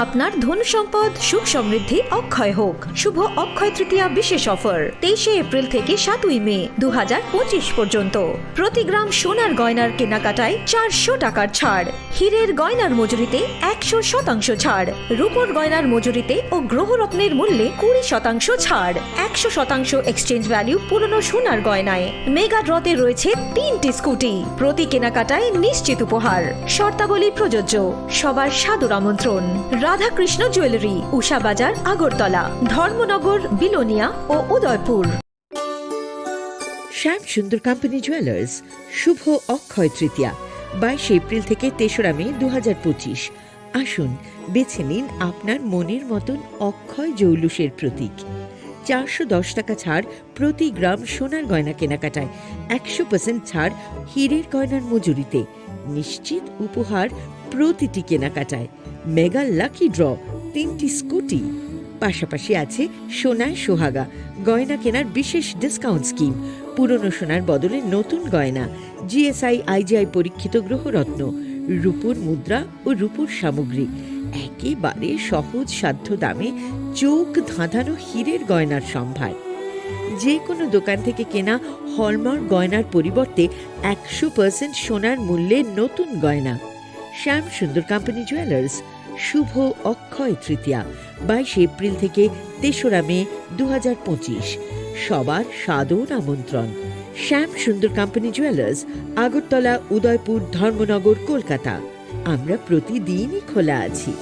আপনার ধন সম্পদ সুখ সমৃদ্ধি অক্ষয় হোক শুভ অক্ষয় তৃতীয়া বিশেষ offer 23 April থেকে 7 মে 2025 পর্যন্ত প্রতি গ্রাম সোনার গয়নার কেনাকাটায় 400 টাকার ছাড় হীরের গয়নার মজুরিতে 100% ছাড় রূপোর গয়নার মজুরিতে ও গ্রহরত্নের মূল্যে 20% ছাড় 100% এক্সচেঞ্জ ভ্যালু পুরনো সোনার গয়নায় মেগা ড্রতে রয়েছে 3টি স্কুটি প্রতি কেনাকাটায় নিশ্চিত উপহার শর্তাবলী প্রযোজ্য সবার সাদর আমন্ত্রণ রাধাকৃষ্ণ জুয়েলারি উষা বাজার আগরতলা ধর্মনগর বিলোনিয়া ও উদয়পুর শ্যাম সুন্দর কোম্পানি জুয়েলার্স শুভ অক্ষয় তৃতীয়া 22 এপ্রিল থেকে 3রা মে 2025 আসুন বেছে নিন আপনার মনের মতন অক্ষয় জৌলুসের প্রতীক 410 টাকা ছাড় প্রতি গ্রাম সোনার গয়না কেনাকাটায় 100% ছাড় হীরের গয়নার মজুরিতে নিশ্চিত উপহার প্রতিটি কেনাকাটায় মেগা লাকি ড্র 3টি স্কুটি পাশাপাশি আছে সোনায় সোহাগা গয়না কেনার বিশেষ ডিসকাউন্ট স্কিম পুরনো সোনার বদলে নতুন গয়না জিএসআই আইজিআই পরীক্ষিত গ্রহরত্ন রূপোর মুদ্রা ও রূপোর সামগ্রী একেবারে সহজ সাধ্য দামে চোখ ধাঁধানো হীরের গয়নার সম্ভার যে কোনো দোকান থেকে কেনা হলমার্ক গয়নার পরিবর্তে 100% সোনার মূল্যে নতুন গয়না শ্যাম সুন্দর কোম্পানি জুয়েলার্স শুভ অক্ষয় তৃতীয়া 22 এপ্রিল থেকে 3রা মে 2025 সবার সাদর আমন্ত্রণ শ্যাম সুন্দর কোম্পানি জুয়েলার্স আগরতলা উদয়পুর ধর্মনগর কলকাতা আমরা প্রতিদিনই খোলা আছি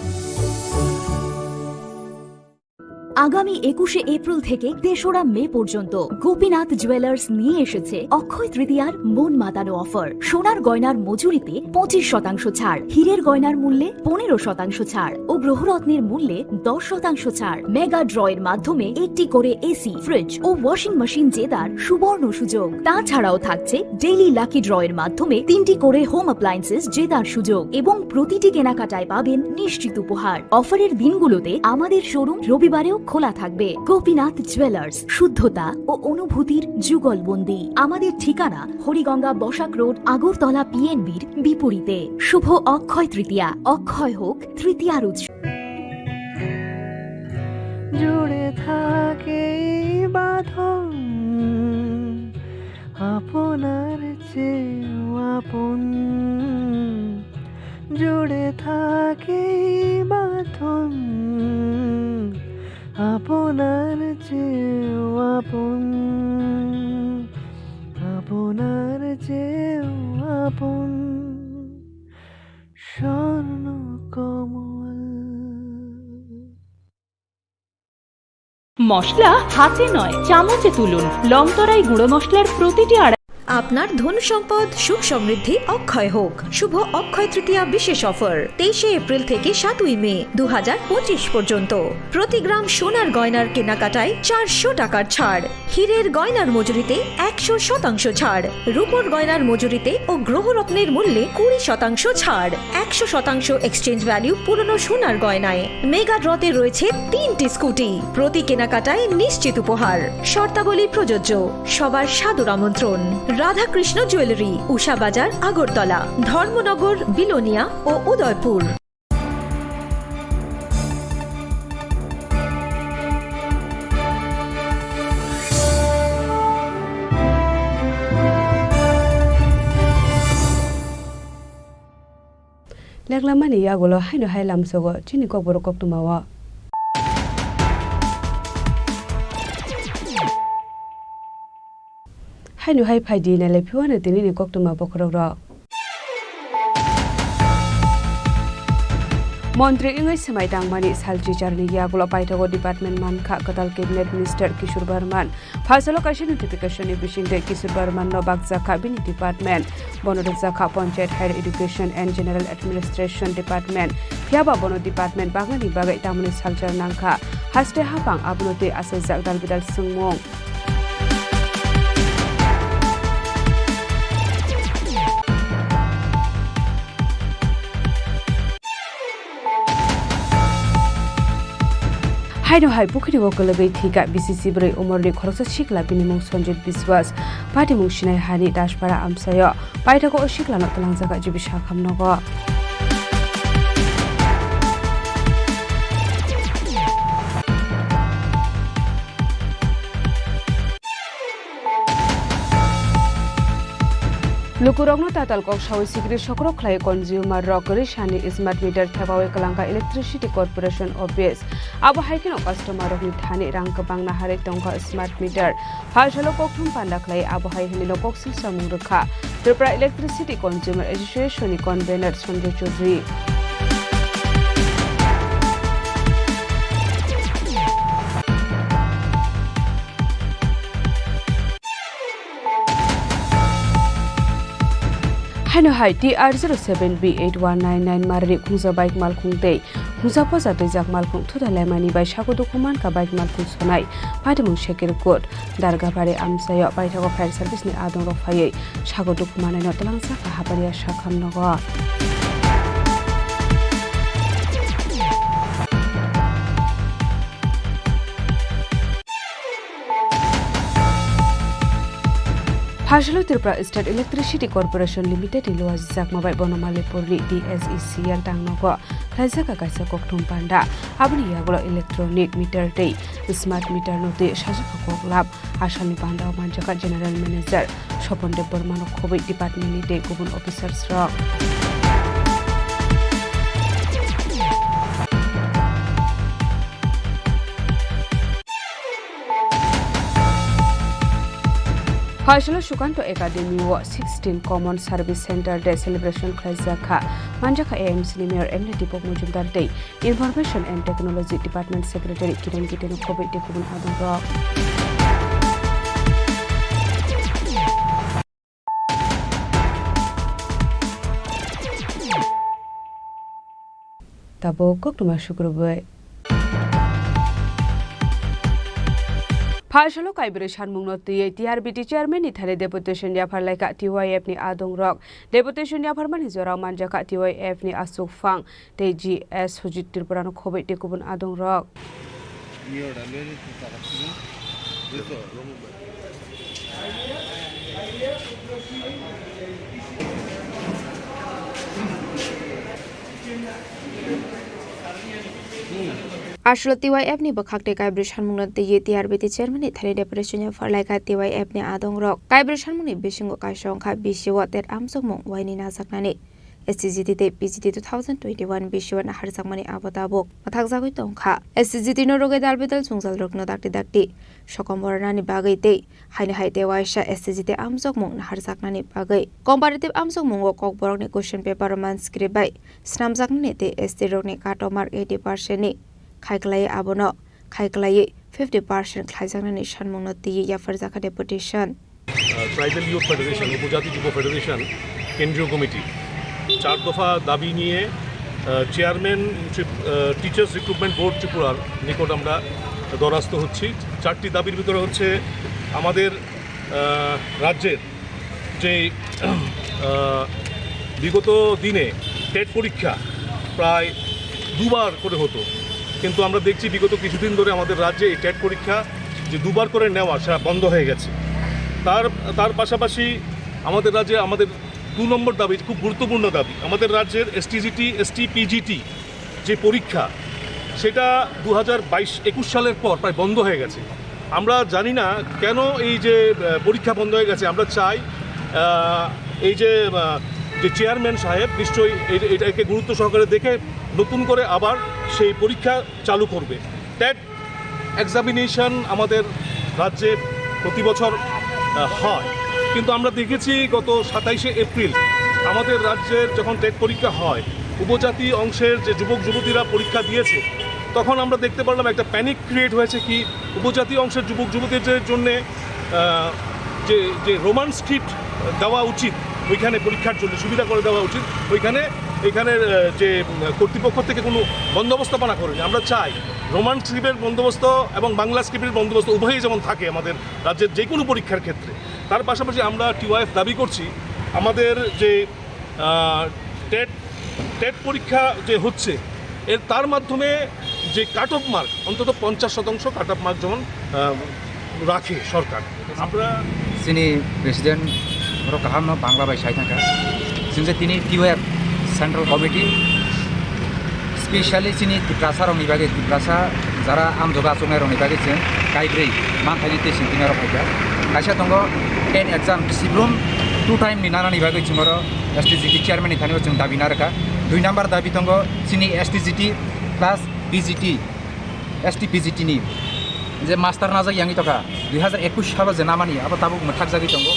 আগামী 21শে এপ্রিল থেকে 3রা মে পর্যন্ত গোপীনাথ জুয়েলার্স নিয়ে এসেছে অক্ষয় তৃতীয়ার মন মাতানো অফার। সোনার গয়নার মজুরিতে 25% ছাড়, হীরের গয়নার মূল্যে 15% ছাড় ও গ্রহরত্নের মূল্যে 10% ছাড়। মেগা ড্রয়ের মাধ্যমে একটি করে এসি, ফ্রিজ ও ওয়াশিং মেশিন জেতার সুবর্ণ সুযোগ। তাছাড়াও থাকছে ডেইলি লাকি ড্রয়ের মাধ্যমে 3টি করে হোম অ্যাপ্লায়েন্সেস জেতার সুযোগ এবং প্রতিটি কেনাকাটায় পাবেন নিশ্চিত উপহার। অফারের দিনগুলোতে আমাদের শোরুম রবিবারেও খোলা থাকবে। গোপীনাথ জুয়েলার্স, শুদ্ধতা ও অনুভূতির যুগলবন্দি। আমাদের ঠিকানা হরিগঙ্গা বসাক রোড, আগরতলা পিএনবির বিপরীতে। শুভ অক্ষয় তৃতীয়া, অক্ষয় হোক তৃতীয়ার উৎসব। জুড়ে থাকে বাঁধন আপনার চেয়েও আপন, জুড়ে থাকে বাঁধন আপনার চেয়েও আপন, আপনার চেয়েও আপন স্বর্ণ কমল। মশলা হাতে নয় চামচে তুলুন। লংতরাই গুঁড়ো মশলার প্রতিটি আপনার ধন সম্পদ সুখ সমৃদ্ধি অক্ষয় হোক। শুভ অক্ষয় তৃতীয়া বিশেষ অফার 23শে এপ্রিল থেকে 7ই মে 2025 পর্যন্ত। প্রতি গ্রাম সোনার গয়নার কেনাকাটায় 400 টাকার ছাড়, হীরের গয়নার মজুরিতে 100% ছাড়, রূপোর গয়নার মজুরিতে ও গ্রহরত্নের মূল্যে 20% ছাড়, 100% এক্সচেঞ্জ ভ্যালু পুরনো সোনার গয়নায়। মেগা ড্রতে রয়েছে 3টি স্কুটি, প্রতি কেনাকাটায় নিশ্চিত উপহার। শর্তাবলী প্রযোজ্য। সবার সাদর আমন্ত্রণ। রাধাকৃষ্ণ জুয়েলারি, উষা বাজার, আগরতলা, ধর্মনগর, বিলোনিয়া ও উদয়পুর। লেগলামানি ইয়াগুলো হাইনো হাইলাম সগো চিনি ককবরক কক্তমাওয়া। হাইনো হাই ফাইদি নালে ফিওয়ানে তিনি কক্তমা বখরক। মন্ত্রী ইংলিশ সেমাই ডাংমানি সালচি চারনি ইয়াগুলো পাইথাগো ডিপার্টমেন্ট মানখা কতাল ক্যাবিনেট মিনিস্টার কিশোর বর্মান ফাইসালো কাশি নোটিফিকেশন বিশিংদে কিশোর বর্মান নো বাগজাখা বিনি ডিপার্টমেন্ট বনরজাখা panchayat higher education and general administration department ফিয়াবা বন ডিপার্টমেন্ট বাগানি বাগাই তামনি সালচার নাংখা হাস্তে হাপাং আবনতে আসে জাগদাল বিদাল সুংমং। हाइनो हाइ पुखरी वकलगै थिका बीसीसी ब्रै उमरनि खरसा सिकला बिनिमुं सन्जित विश्वास पाटिमुं सिनाय हानि दासपारा आमसाय पाइथाको असिकलानो तलांजागा जिबिसा खामनगो। लुकुरगनो तातालकक सावै सिग्रि सकरक ख्लाय कन्ज्युमार रकरि सानि स्मार्ट मीटर थेबावै कलांका इलेक्ट्रिसिटी कॉर्पोरेशन ऑफिस आबो हाइकेनो कस्टमर रकनि थानि रां गोबांना हारे टंका स्मार्ट मीटर फाइसालो ककथुम पान्दा ख्लाय आबो हाइ हिनिनो कक्सिल सामुं रखा त्रिपुरा इलेक्ट्रिसिटी कन्ज्युमार एसोसिएशननि कन्वेनर संजय चौधरी। हाइनो हाइ TR07B8199 मारनि खुंजा बाइक मालखुंते खुंजा पजाते जाक मालखुं थुदालायमानि बाय सागो दुखुमान का बाइक मालखुं सोनाय पाटिमुं शेकेर कोट दारगाबारे आमसाय बायथागो फायर सार्भिसनि आदं रफायै सागो दुखुमानायनो तलांसा का हाबारिया साखामनगो। फाइसालो Tripura state electricity corporation limited इलुआ जाकमाबाय बनमालीपुरनि DSECL टांगनगो खायजाका कायसा ककथुम पान्दा आबनि यागलो इलेक्ट्रनिक मीटर दै स्मार्ट मीटर नोते साजाका कगलाब आसामनि पान्दा मानजाका जनरल मैनेजर स्वपन देव बर्मानो खबै डिपार्टमेन्टनि दै गुबुन अफिसार्स रक। Faisal Shukanto Academy wa 16 Common Service Center Day Celebration Khaizakha Manjaka AMC ni Mayor Emily Dipok Mujumdar Day Information and Technology Department Secretary Kiran Kiteno Kobe Dipun Adungro Tabo kok tuma syukurbai Faisal Kaibri Shanmungno TRBT Chairman ni thare deputation ya pharlaika TYF ni Adong Rock deputation ya pharman hizora manjaka TYF ni Asuk Fang TGS Hujit Tripura no khobai te kubun Adong Rock Ashlo TYF ni bakhakte Kaibri Shanmungno TRBT Chairman ni thare deputation ya pharlaika TYF ni Adong Rock Kaibri Shanmungni bisingo kaisongkha bisiwa tet amsokmung waini najaknani SCGT te PGT 2021 bisiwa na harjakmani abotabok mathakjagoi tongkha SCGT no roge dalbedal sungjal rokno dakti sokombornani bagai te haine haite waisa SCGT amsokmung na harjaknani bagai comparative amsokmung o Kokborok ni question paper man script bai snamjaknani te ST rok ni kato mark 80% ni Khaiklai abono Khaiklai 50% Khaijaknani Shanmungno ti ya farjaka deputation Tribal Youth Federation উপজাতি যুব federation কেন্দ্রীয় committee 4 দফা দাবি নিয়ে chairman teachers recruitment board ত্রিপুরার নিকট আমরা দরাস্ত হচ্ছি 4টি দাবির ভিতরে হচ্ছে আমাদের রাজ্যের যে বিগত দিনে টেট পরীক্ষা প্রায় দুবার করে হতো কিন্তু আমরা দেখছি বিগত কিছুদিন ধরে আমাদের রাজ্যে এই টেট পরীক্ষা যে দুবার করে নেওয়া সেটা বন্ধ হয়ে গেছে তার পাশাপাশি আমাদের রাজ্যে আমাদের 2 নম্বর দাবি খুব গুরুত্বপূর্ণ দাবি আমাদের রাজ্যের এসটিজিটি এসটিপিজিটি যে পরীক্ষা সেটা 2022-21 সালের পর প্রায় বন্ধ হয়ে গেছে আমরা জানি না কেন এই যে পরীক্ষা বন্ধ হয়ে গেছে আমরা চাই এই যে চেয়ারম্যান সাহেব নিশ্চয়ই এটাকে গুরুত্ব সহকারে দেখে নতুন করে আবার সেই পরীক্ষা চালু করবে টেট এক্সামিনেশন আমাদের রাজ্যে প্রতি বছর হয় কিন্তু আমরা দেখেছি গত 27শে এপ্রিল আমাদের রাজ্যের যখন টেট পরীক্ষা হয় উপজাতি অংশের যে যুবক যুবতীরা পরীক্ষা দিয়েছে তখন আমরা দেখতে পারলাম একটা প্যানিক ক্রিয়েট হয়েছে কি উপজাতি অংশের যুবক যুবতীদের জন্য যে রোমান স্ক্রিপ্ট দেওয়া উচিত ওইখানে পরীক্ষার জন্য সুবিধা করে দেওয়া উচিত এখানের যে কর্তৃপক্ষ থেকে কোনো বন্দোবস্তপনা করেনি আমরা চাই রোমান স্ক্রিপ্টের বন্দোবস্ত এবং বাংলা স্ক্রিপ্টের বন্দোবস্ত উভয়ই যেমন থাকে আমাদের রাজ্যের যে কোনো পরীক্ষার ক্ষেত্রে তার পাশাপাশি আমরা TYF দাবি করছি আমাদের যে টেট পরীক্ষা যে হচ্ছে তার মাধ্যমে যে কাট অফ মার্ক অন্তত 50% কাট অফ মার্ক যেমন রাখে সরকার আমরা Chini President Kaham Bangla by Shaitaka. Since the TYF Central Committee, especially Chini Tiprasa on Ibagi, Tiprasa, Zara Amdoga Sumer on Ibagi, Kaibri, Mantanity, Sintinga of Hika, Kashatongo, 10 exam, Sibrum, 2 times Ninana Ibagi tomorrow, STGT Chairman in Tanus and Dabinaraka, 2 number Dabitongo, Chini STGT plus BGT, STPGT. যে master নাজা ইয়াঙ্গি টকা 2021 সালে যে নামানি আবার তাবুক মথাক জাগি দঙ্গ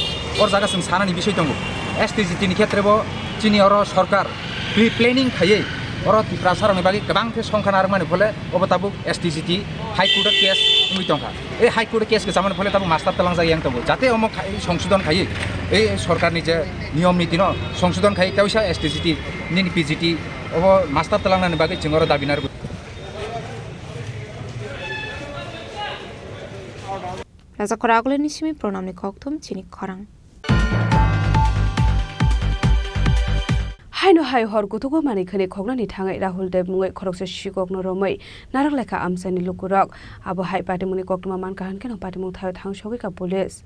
ওর জায়গা जों সানানি বিষয় দঙ্গ এসটিজিটি नि ক্ষেত্রেবো চিনি অর সরকার প্রি প্ল্যানিং খাইয়ে অর ত্রিপ্রাসারনি বাকি गोबांखे সংখ্যা নারমানি ফলে অব তাবুক এসটিজিটি হাইকোর্ট কেস উই টঙ্কা এই হাইকোর্ট কেস কে জামান ফলে তাবুক মাস্টার তলাং জাগি ইয়াং দঙ্গ যাতে অম সংশোধন খাইয়ে এই সরকারনি যে নিয়ম নীতি ন সংশোধন খাইয়ে তাইসা এসটিজিটি নি পিজিটি অব মাস্টার তলাংনানি বাকি जों or দাবিনার Raja Khoragule nisimi pronamni koktum Chini Khorang Haino hai hor gutugo mani khane khognani thangai Rahul Dev mungai khorokse shikokno romai narak lekha amsani lukurok abo hai patimuni koktuma man kahan keno patimung thayo thang shogi ka police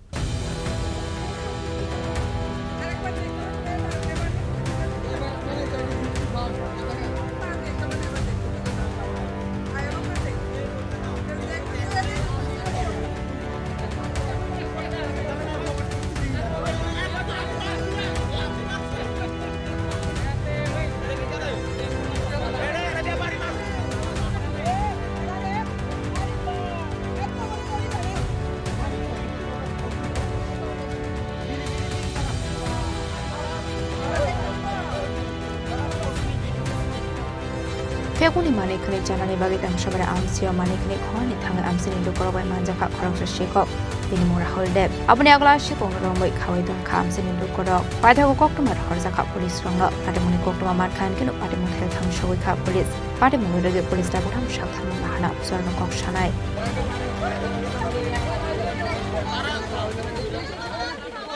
February mani kini janani bagi tam sabara amsio mani kini khoni thang amsini dukorobai manjaka khoroksa shekop bini mora holdep apni agla shikong rombai khawai dum kham sini dukorok paithago koktumar horjaka police rongla patimuni koktuma mar khan kinu patimuni khel thang shoi kha police patimuni rege police ta butham shaktham bahana sorno kok shanai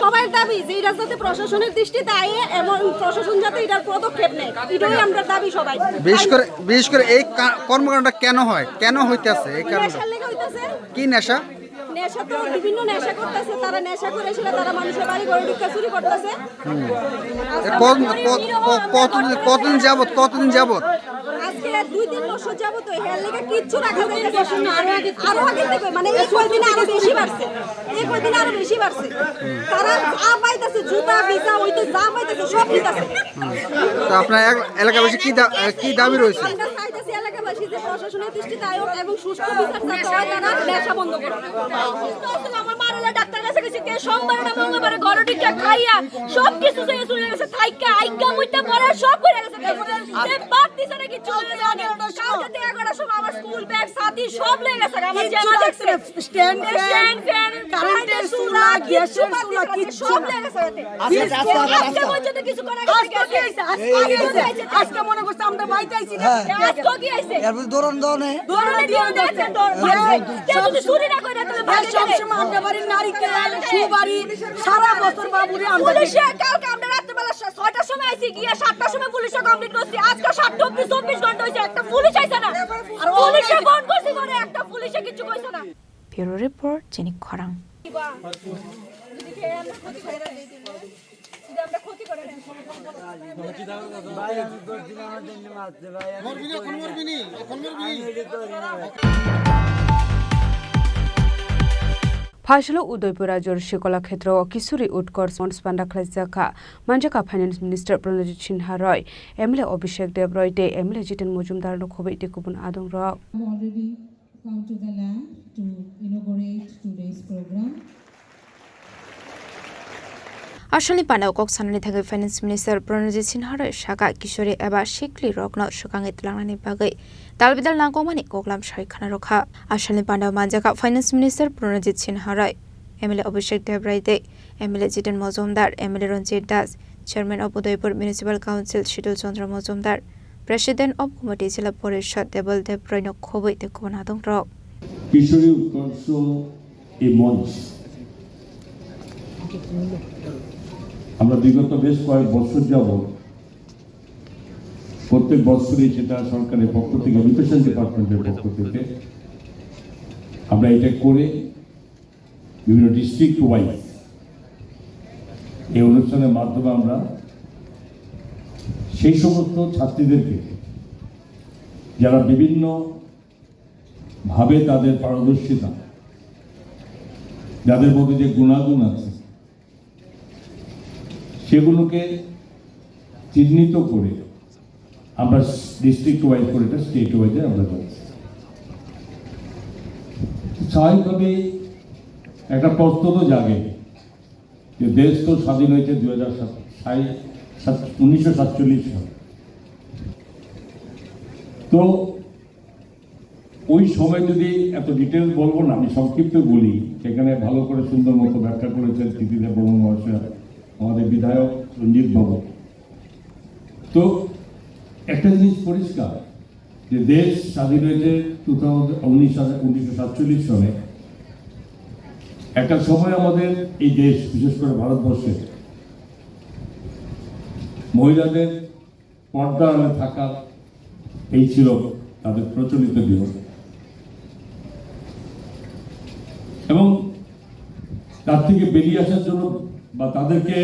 সবার দাবি যে এটা যাতে প্রশাসনের দৃষ্টিতে আয়ে এবং প্রশাসন যাতে এটার পদক্ষেপ নেয় এটাই আমরা দাবি সবাই বিশেষ করে এই কর্মকাণ্ডটা কেন হয় কেন হইতাছে এই কারণে কি নেশা নেশা তো বিভিন্ন নেশা করতেছে তারা নেশা করে এসে তারা মানুষের বাড়ি ঘরে ঢুকে চুরি করতেছে কতদিন যাবত আজকে 2-3 বছর যাবত এর লাগা কিচ্ছু রাখা যাইতেছে না আরো আগে থেকে মানে এই কয়দিন আরো বেশি বাড়ছে তারা যা পাইতেছে জুতা ভিসা হইতে যা পাইতেছে সব দিতেছে তো আপনার এলাকাবাসী কি দাবি রয়েছে আমরা চাইতেছি এলাকাবাসী যে প্রশাসনের দৃষ্টিতে আয়োগ এবং সুষ্ঠু বিচার চাইতে হয় তারা নেশা বন্ধ করুন আমার মারেলা ডাক্তার কাছে গেছে কে সোমবার না মঙ্গলবারে ঘরে ঢুকে খাইয়া সব কিছু থেকে চলে গেছে থাইকা আইগা মুইটা পড়া সব করে গেছে যে বাদ দিছে নাকি চলে যাবে কালকে থেকে 11টার সময় আমার স্কুল ব্যাগ সাথী সব লেগে গেছে আমার জামা দেখছে স্ট্যান্ড ফ্যান কারেন্টের চুলা গ্যাসের চুলা কিছু সব লেগে গেছে আজকে পর্যন্ত কিছু করা গেছে আজকে মনে করছে আমরা বাইতে আইছি আজকে কি আইছে এরপর দৌড়ন দিয়ে দেখেন কেউ যদি চুরি না করে তাহলে ভাই সব সময় আমরা বাড়ির নারীকে সুবাড়ি সারা বছর বাবুরে আমরা পুলিশে কালকে আমরা রাতে বেলা 6টার সময় আইছি গিয়া 7টার সময় পুলিশে কমপ্লিট করছি আজকে 7টা অবধি 24 ঘন্টা হইছে একটা পুলিশ আইছে না আর পুলিশে ফোন করছি করে একটা পুলিশে কিছু কইছে না Bureau Report Chini Khorang ফাইসলো Udaipur রাজ্যের শিকলা ক্ষেত্র কিশোরী উৎকর্ষ মন্সপান্ডা খাইজাকা মানজাকা finance minister Pranajit Singha Roy MLA Abhishek Deb Roy দে এমএলএ জিতেন মজুমদার নখবে ইতিকুবন আদং রক come to the land to inaugurate today's program. Ashali Pandau Kok Sanani Thage Finance Minister Pranajit Sinha Shaka Kishore Eba Shikli Rokna Shukang Itlangani Bagai Dalbidal Nangomani Koklam Shai Khana Rokha Ashali Pandau Manjaka Finance Minister Pranajit Sinha MLA Abhishek Debraide MLA Jiten Mozumdar MLA Ranjit Das Chairman of Udaipur Municipal Council Shidul Chandra Mozumdar President of Committee Jila Porishad Debal Debroy Nokhobe the Konadong Rock Kishori Utkarsho a month আমরা বিগত বেশ কয়েক বছর যাবত প্রত্যেক বছরই সেটা সরকারের পক্ষ থেকে এডুকেশন ডিপার্টমেন্টের পক্ষ থেকে আমরা এটা করে বিভিন্ন ডিস্ট্রিক্ট ওয়াইজ এই অনুষ্ঠানের মাধ্যমে আমরা সেই সমস্ত ছাত্রীদেরকে যারা বিভিন্ন ভাবে তাদের পারদর্শিতা যাদের মধ্যে যে গুণাগুণ আছে সেগুলোকে চিহ্নিত করে আমরা ডিস্ট্রিক্ট ওয়াইজ করে এটা স্টেট ওয়াইজে আমরা যাচ্ছি স্বাভাবিকভাবে একটা প্রশ্ন তো জাগে যে দেশ তো স্বাধীন হয়েছে 1947 সালে তো ওই সময় যদি এত ডিটেলস বলবো না আমি সংক্ষিপ্ত বলি সেখানে ভালো করে সুন্দর মতো ব্যাখ্যা করেছেন স্মৃতিদেব বর্মন মহাশয় আমাদের বিধায়ক রঞ্জিত বাবু তো একটা জিনিস পরিষ্কার যে দেশ স্বাধীন হয়েছে 1947 সালে একটা সময় আমাদের এই দেশ বিশেষ করে ভারতবর্ষে মহিলাদের পর্দা আড়ালে থাকা এই ছিল তাদের প্রচলিত নিয়ম এবং তার থেকে বেরিয়ে আসার জন্য বা তাদেরকে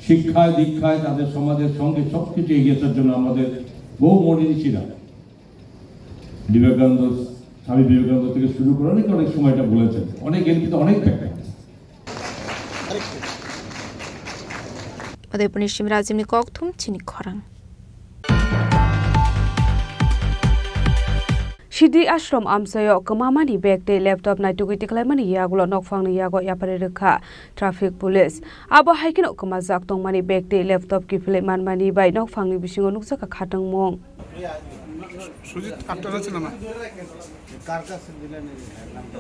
শিক্ষায় দীক্ষায় তাদের সমাজের সঙ্গে সবকিছু এগিয়ে আসার জন্য আমাদের বহু মনীষীরা বিবেকানন্দ স্বামী বিবেকানন্দ থেকে শুরু করে অনেক সময়টা বলেছেন অনেক এর কিন্তু অনেক ব্যাখ্যা Udaipur Nishim Razimni Kokthum Chini Khorang Shidi Ashram Amsayo Kamamani Bekte laptop na tugiti klamani yagulo nokfang ni yago yapare rekha traffic police abo haikin okamazak tongmani bekte laptop ki fleman mani bai nokfang ni bisingo nuksa ka khatang mong Sujit আপনার আছে না কার কাছে দিলেন নামটা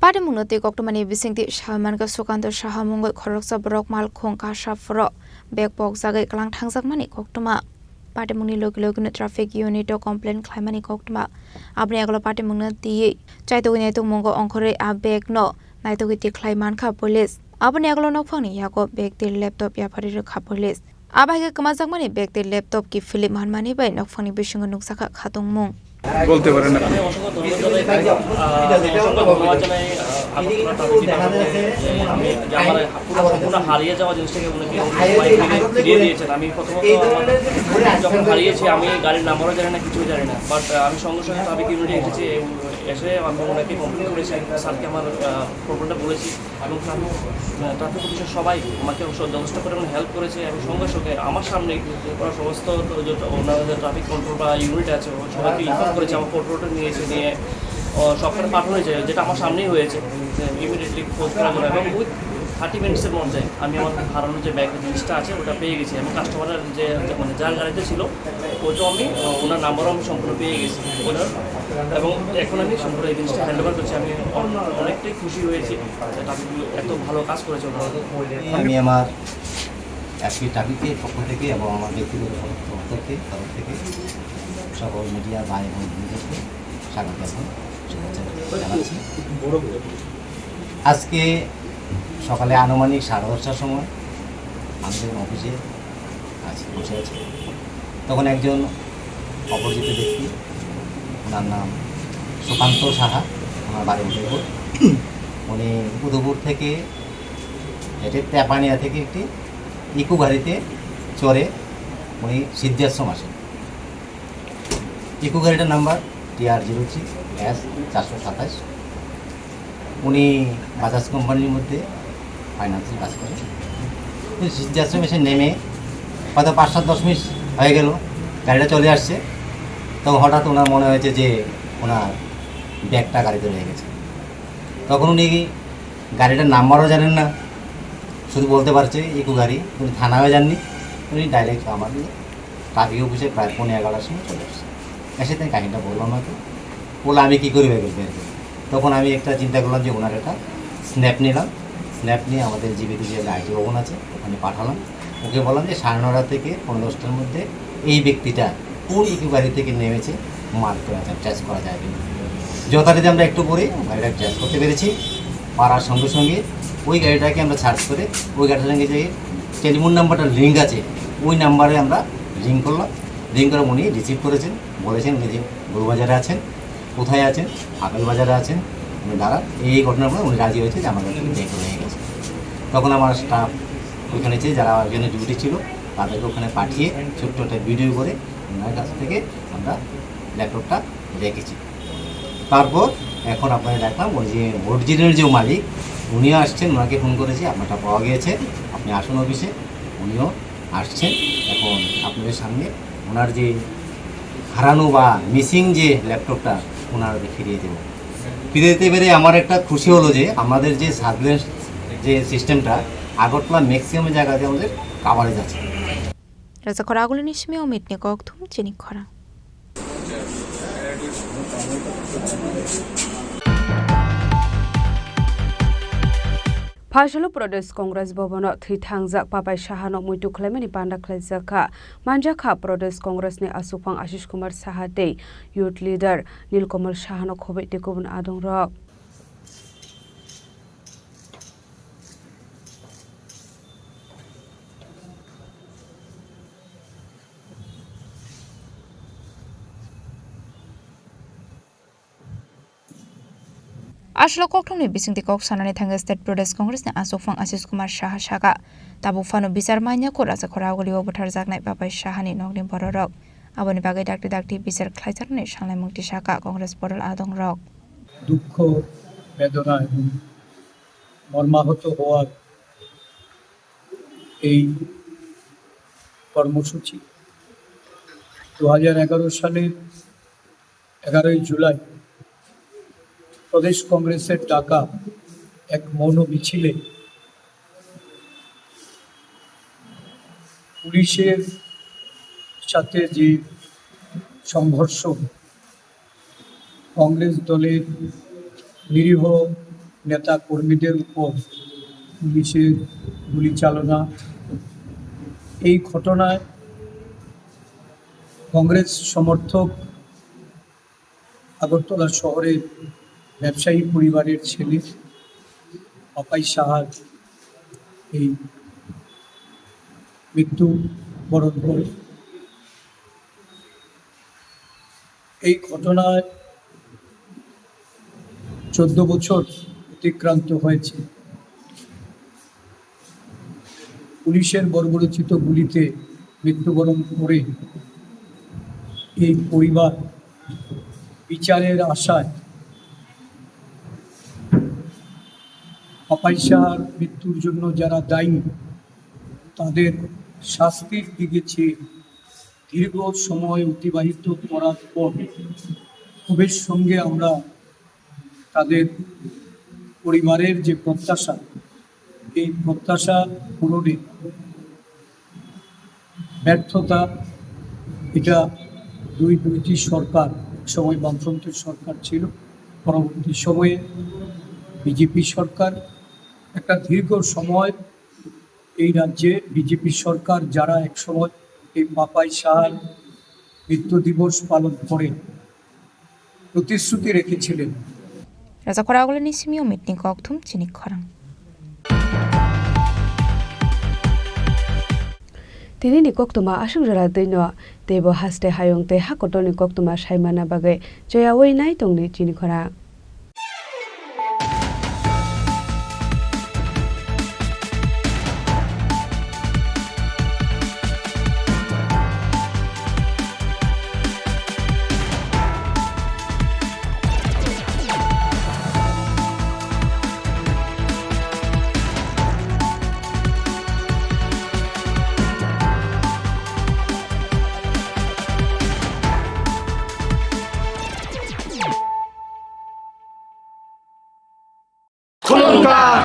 Pada mungote koktomani bisingti Salman ka Sukanto Shahamungoi Khoroksa Borok Mal Khong ka Shafro Bekpok Zagai Klang Thangjakmani koktoma Pada mungni logi traffic unit o complaint claimani koktoma Abni aglo pada mungna ti Chaito ginaitung mungo ongkore a bag no Naito giti claiman ka police Abni aglo nokphangni yako bag ti laptop ya phari ka police Abhage kamajakmani bag ti laptop ki film hanmani bai nokphangni bisingo nuksaka khatung mung বলতে পারেন আমি হারিয়ে যাওয়া জিনিসটাকে ফিরিয়ে দিয়েছেন আমি প্রথমত যখন হারিয়েছি আমি গাড়ির নাম্বারও জানি না কিছুই জানি না বাট আমি সঙ্গে সঙ্গে ট্রাফিক ইউনিটে এসেছি এসে আমি ওনাকে কমপ্লেন করেছি স্যারকে আমার প্রবলেমটা বলেছি এবং ট্রাফিক অফিসার সবাই আমাকে যথেষ্ট পরিমাণে হেল্প করেছে এবং সঙ্গে সঙ্গে আমার সামনেই ওরা সমস্ত ওনাদের ট্রাফিক কন্ট্রোল বা ইউনিট আছে সবাইকে ইনফর্ম করেছে আমার ফটোটা নিয়েছে নিয়ে সবখানে পাঠানো হয়েছে যেটা আমার সামনেই হয়েছে ইমিডিয়েটলি খোঁজ করার জন্য এবং উইথ 30 মিনিটসের মধ্যে আমি আমার হারানো যে ব্যাগের জিনিসটা আছে ওটা পেয়ে গেছি এবং কাস্টমারের যে মানে যার গাড়িতে ছিল ওটাও আমি ওনার নাম্বারও আমি সম্পূর্ণ পেয়ে গেছি ওনার এবং এখন আমি সম্পূর্ণ এই জিনিসটা হ্যান্ড ওভার করছি আমি অনেকটাই খুশি হয়েছি এত ভালো কাজ করেছে আমি আমার এসপি ট্রাফিকের পক্ষ থেকে এবং আমার ব্যক্তিগত তরফ থেকে সকল মিডিয়া ভাই এবং বন্ধুদেরকে স্বাগত জানাচ্ছি আজকে সকালে আনুমানিক 10:30টার সময় আমাদের অফিসে বসে আছে তখন একজন অপরিচিত ব্যক্তি ওনার নাম সুকান্ত সাহা ওনার বাড়ি উদয়পুর উনি উদয়পুর থেকে এটি তেপানিয়া থেকে একটি ইকো গাড়িতে চড়ে উনি সিদ্ধাশ্রম আসেন ইকো গাড়িটার নাম্বার TR03S427 উনি বাজাজ কোম্পানির মধ্যে ফাইন্যান্সের কাজ করেন সিদ্ধাশ্রম এসে নেমে হয়তো 5-7-10 মিনিট হয়ে গেল গাড়িটা চলে আসছে তখন হঠাৎ ওনার মনে হয়েছে যে ওনার ব্যাগটা গাড়িতে রয়ে গেছে তখন উনি গাড়িটার নাম্বারও জানেন না শুধু বলতে পারছে ইকো গাড়ি উনি থানাও যাননি উনি ডাইরেক্ট আমার ট্রাফিক অফিসে প্রায় 11:30টার সময় চলে আসছে এসে তাই কাহিনিটা বললাম আমাকে বলে আমি কী করি বের করি তখন আমি একটা চিন্তা করলাম যে ওনার একটা স্ন্যাপ নিলাম স্ন্যাপ নিয়ে আমাদের জীবিত যে আইটি ভবন আছে ওখানে পাঠালাম ওকে বললাম যে 9:30 থেকে 10:30টার মধ্যে এই ব্যক্তিটা কোন ইকো গাড়ি থেকে নেমেছে মার্ক করা যায় ট্রেস করা যায় কিনা যথারীতি আমরা একটু পরে গাড়িটা ট্রেস করতে পেরেছি পারার সঙ্গে সঙ্গে ওই গাড়িটাকে আমরা সার্চ করে ওই গাড়িটার সঙ্গে যে টেলিফোন নাম্বারটা লিঙ্ক আছে ওই নাম্বারে আমরা রিং করলাম রিং করে উনি রিসিভ করেছেন বলেছেন উনি যে গরুবাজারে আছেন কোথায় আছেন আপেল বাজারে আছেন উনি দাঁড়ান এই ঘটনার পরে উনি রাজি হয়েছে যে আমার কাছে ব্যাগ হয়ে গেছে তখন আমার স্টাফ ওইখানে যে যারা ওইখানে ডিউটি ছিল তাদেরকে ওখানে পাঠিয়ে ছোট্ট একটা ভিডিও করে ওনার কাছ থেকে আমরা ল্যাপটপটা রেখেছি তারপর এখন আপনারা দেখলাম ওই যে অরিজিনাল যে মালিক উনিও আসছেন ওনাকে ফোন করেছি আপনারটা পাওয়া গিয়েছে আপনি আসুন অফিসে উনিও আসছেন এখন আপনাদের সামনে ওনার যে হারানো বা মিসিং যে ল্যাপটপটা ওনারা ফিরিয়ে দেবো ফিরিয়ে দিতে পেরে আমার একটা খুশি হলো যে আমাদের যে সার্ভিলেন্স যে সিস্টেমটা আগরতলা ম্যাক্সিমাম জায়গাতে আমাদের কাভারেজ আছে Rasa Khoragul Nishmi Omit Nikok Thum Chini Khorang Phashalo Pradesh Congress Bhavano Thithangjak Papai Shahano Muitu Khlaimani Panda Khlaijaka Manjakha Pradesh Congress ni Asupang Ashish Kumar Sahate Youth Leader Nilkamal Shahano Khobe Tekubun Adong Rok Ashlo Kokthomni bisingti kok sanani thanga State Pradesh Congress ni Asupang Ashish Kumar Saha Shaka tabu fano bisar manya ko Rasa Khoraguli obuthar jaknai Papai Shahani nogni bororok aboni bagai dakti bisar khlaijarni sanglai mukti Shaka Congress Boral Adong Rok দুঃখ বেদনা এবং মর্মাহত হওয়ার এই কর্মসূচি 2011 সালের 11 জুলাই প্রদেশ কংগ্রেসের ডাকা এক মৌন মিছিলে পুলিশের সাথে যে সংঘর্ষ, কংগ্রেস দলের নিরীহ নেতা কর্মীদের উপর পুলিশের গুলি চালনা, এই ঘটনায় কংগ্রেস সমর্থক আগরতলা শহরের ব্যবসায়ী পরিবারের ছেলে পাপাই সাহার এই মৃত্যু বরণ করে। এই ঘটনায় 14 বছর অতিক্রান্ত হয়েছে। পুলিশের বর্বরোচিত গুলিতে মৃত্যুবরণ করে এই পরিবার বিচারের আশায় পাপাই সাহার মৃত্যুর জন্য যারা দায়ী তাদের শাস্তির দিকে চেয়ে দীর্ঘ সময় অতিবাহিত করার পর ক্ষোভের সঙ্গে আমরা তাদের পরিবারের যে প্রত্যাশা, এই প্রত্যাশা পূরণে ব্যর্থতা, এটা দুইটি সরকার, সময় বামফ্রন্টের সরকার ছিল, পরবর্তী সময়ে বিজেপি সরকার, একটা দীর্ঘ সময় এই রাজ্যে বিজেপি সরকার যারা একসময় এই পাপাই সাহার মৃত্যু দিবস পালন করে প্রতিশ্রুতি রেখেছিলেন। Raja Khorang ni simio meeting kokthum Chini Khorang. Tini ni koktuma asung jara deino tebo haste hayong te hakotoni koktuma saimana bagai joya wei nai tongni Chini Khorang.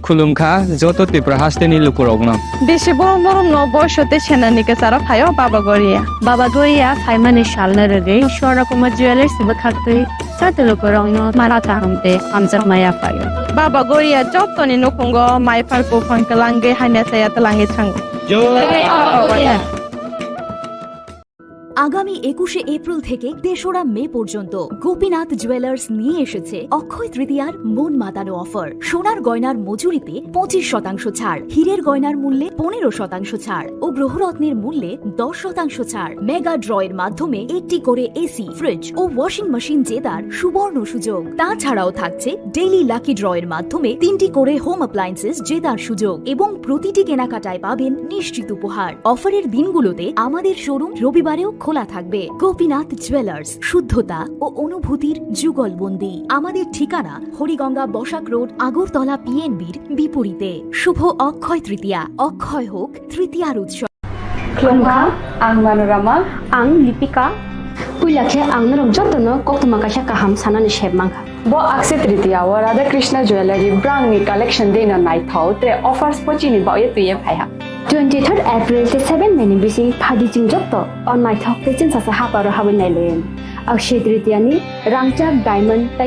खुलुमखा जत त्रिपुरा हास्टेनि लुकुरगनो बेसे बरम बरम न बयसते सेनानिके सारा फायो बाबा गोरिया फाइमाने शालना रगे शोरा कुमा ज्वेलर्स बखाते साते लुकुरगनो माराता हमते हमजर माया फायो बाबा गोरिया जतनि नखंगो माइफार को फंकलांगे हाने साया तलांगे थांगो जय আগামী 21শে এপ্রিল থেকে 3রা মে পর্যন্ত গোপীনাথ জুয়েলার্স নিয়ে এসেছে অক্ষয় তৃতীয়ার মন মাতানো অফার। সোনার গয়নার মজুরিতে 25% ছাড়, হীরের গয়নার মূল্যে 15% ছাড় ও গ্রহরত্নের মূল্যে 10% ছাড়। মেগা ড্রয়ের মাধ্যমে একটি করে এসি, ফ্রিজ ও ওয়াশিং মেশিন জেতার সুবর্ণ সুযোগ। তাছাড়াও থাকছে ডেইলি লাকি ড্রয়ের মাধ্যমে 3টি করে হোম অ্যাপ্লায়েন্সেস জেতার সুযোগ এবং প্রতিটি কেনাকাটায় পাবেন নিশ্চিত উপহার। অফারের দিনগুলোতে আমাদের শোরুম রবিবারেও খোলা থাকবে। গোপীনাথ জুয়েলার্স, শুদ্ধতা ও অনুভূতির যুগলবন্দি। আমাদের ঠিকানা হরিগঙ্গা বসাক রোড, আগরতলা পিএনবির বিপরীতে। শুভ অক্ষয় তৃতীয়া, অক্ষয় হোক তৃতীয়ার উৎসব। Khulumkha ang Manorama ang Lipika Puilakhe ang narok jotono koktuma kaisa kaham sanani shebmangkha bo akse tritiya wa Radha Krishna jewelry brand ni collection deina nai thau te offers pochini ba ye tuye phaiha 23rd April te 7 May ni bisi phadi jingjokto on nai thok te chin sa ha paro habin nai len akse tritiya ni rangchak diamond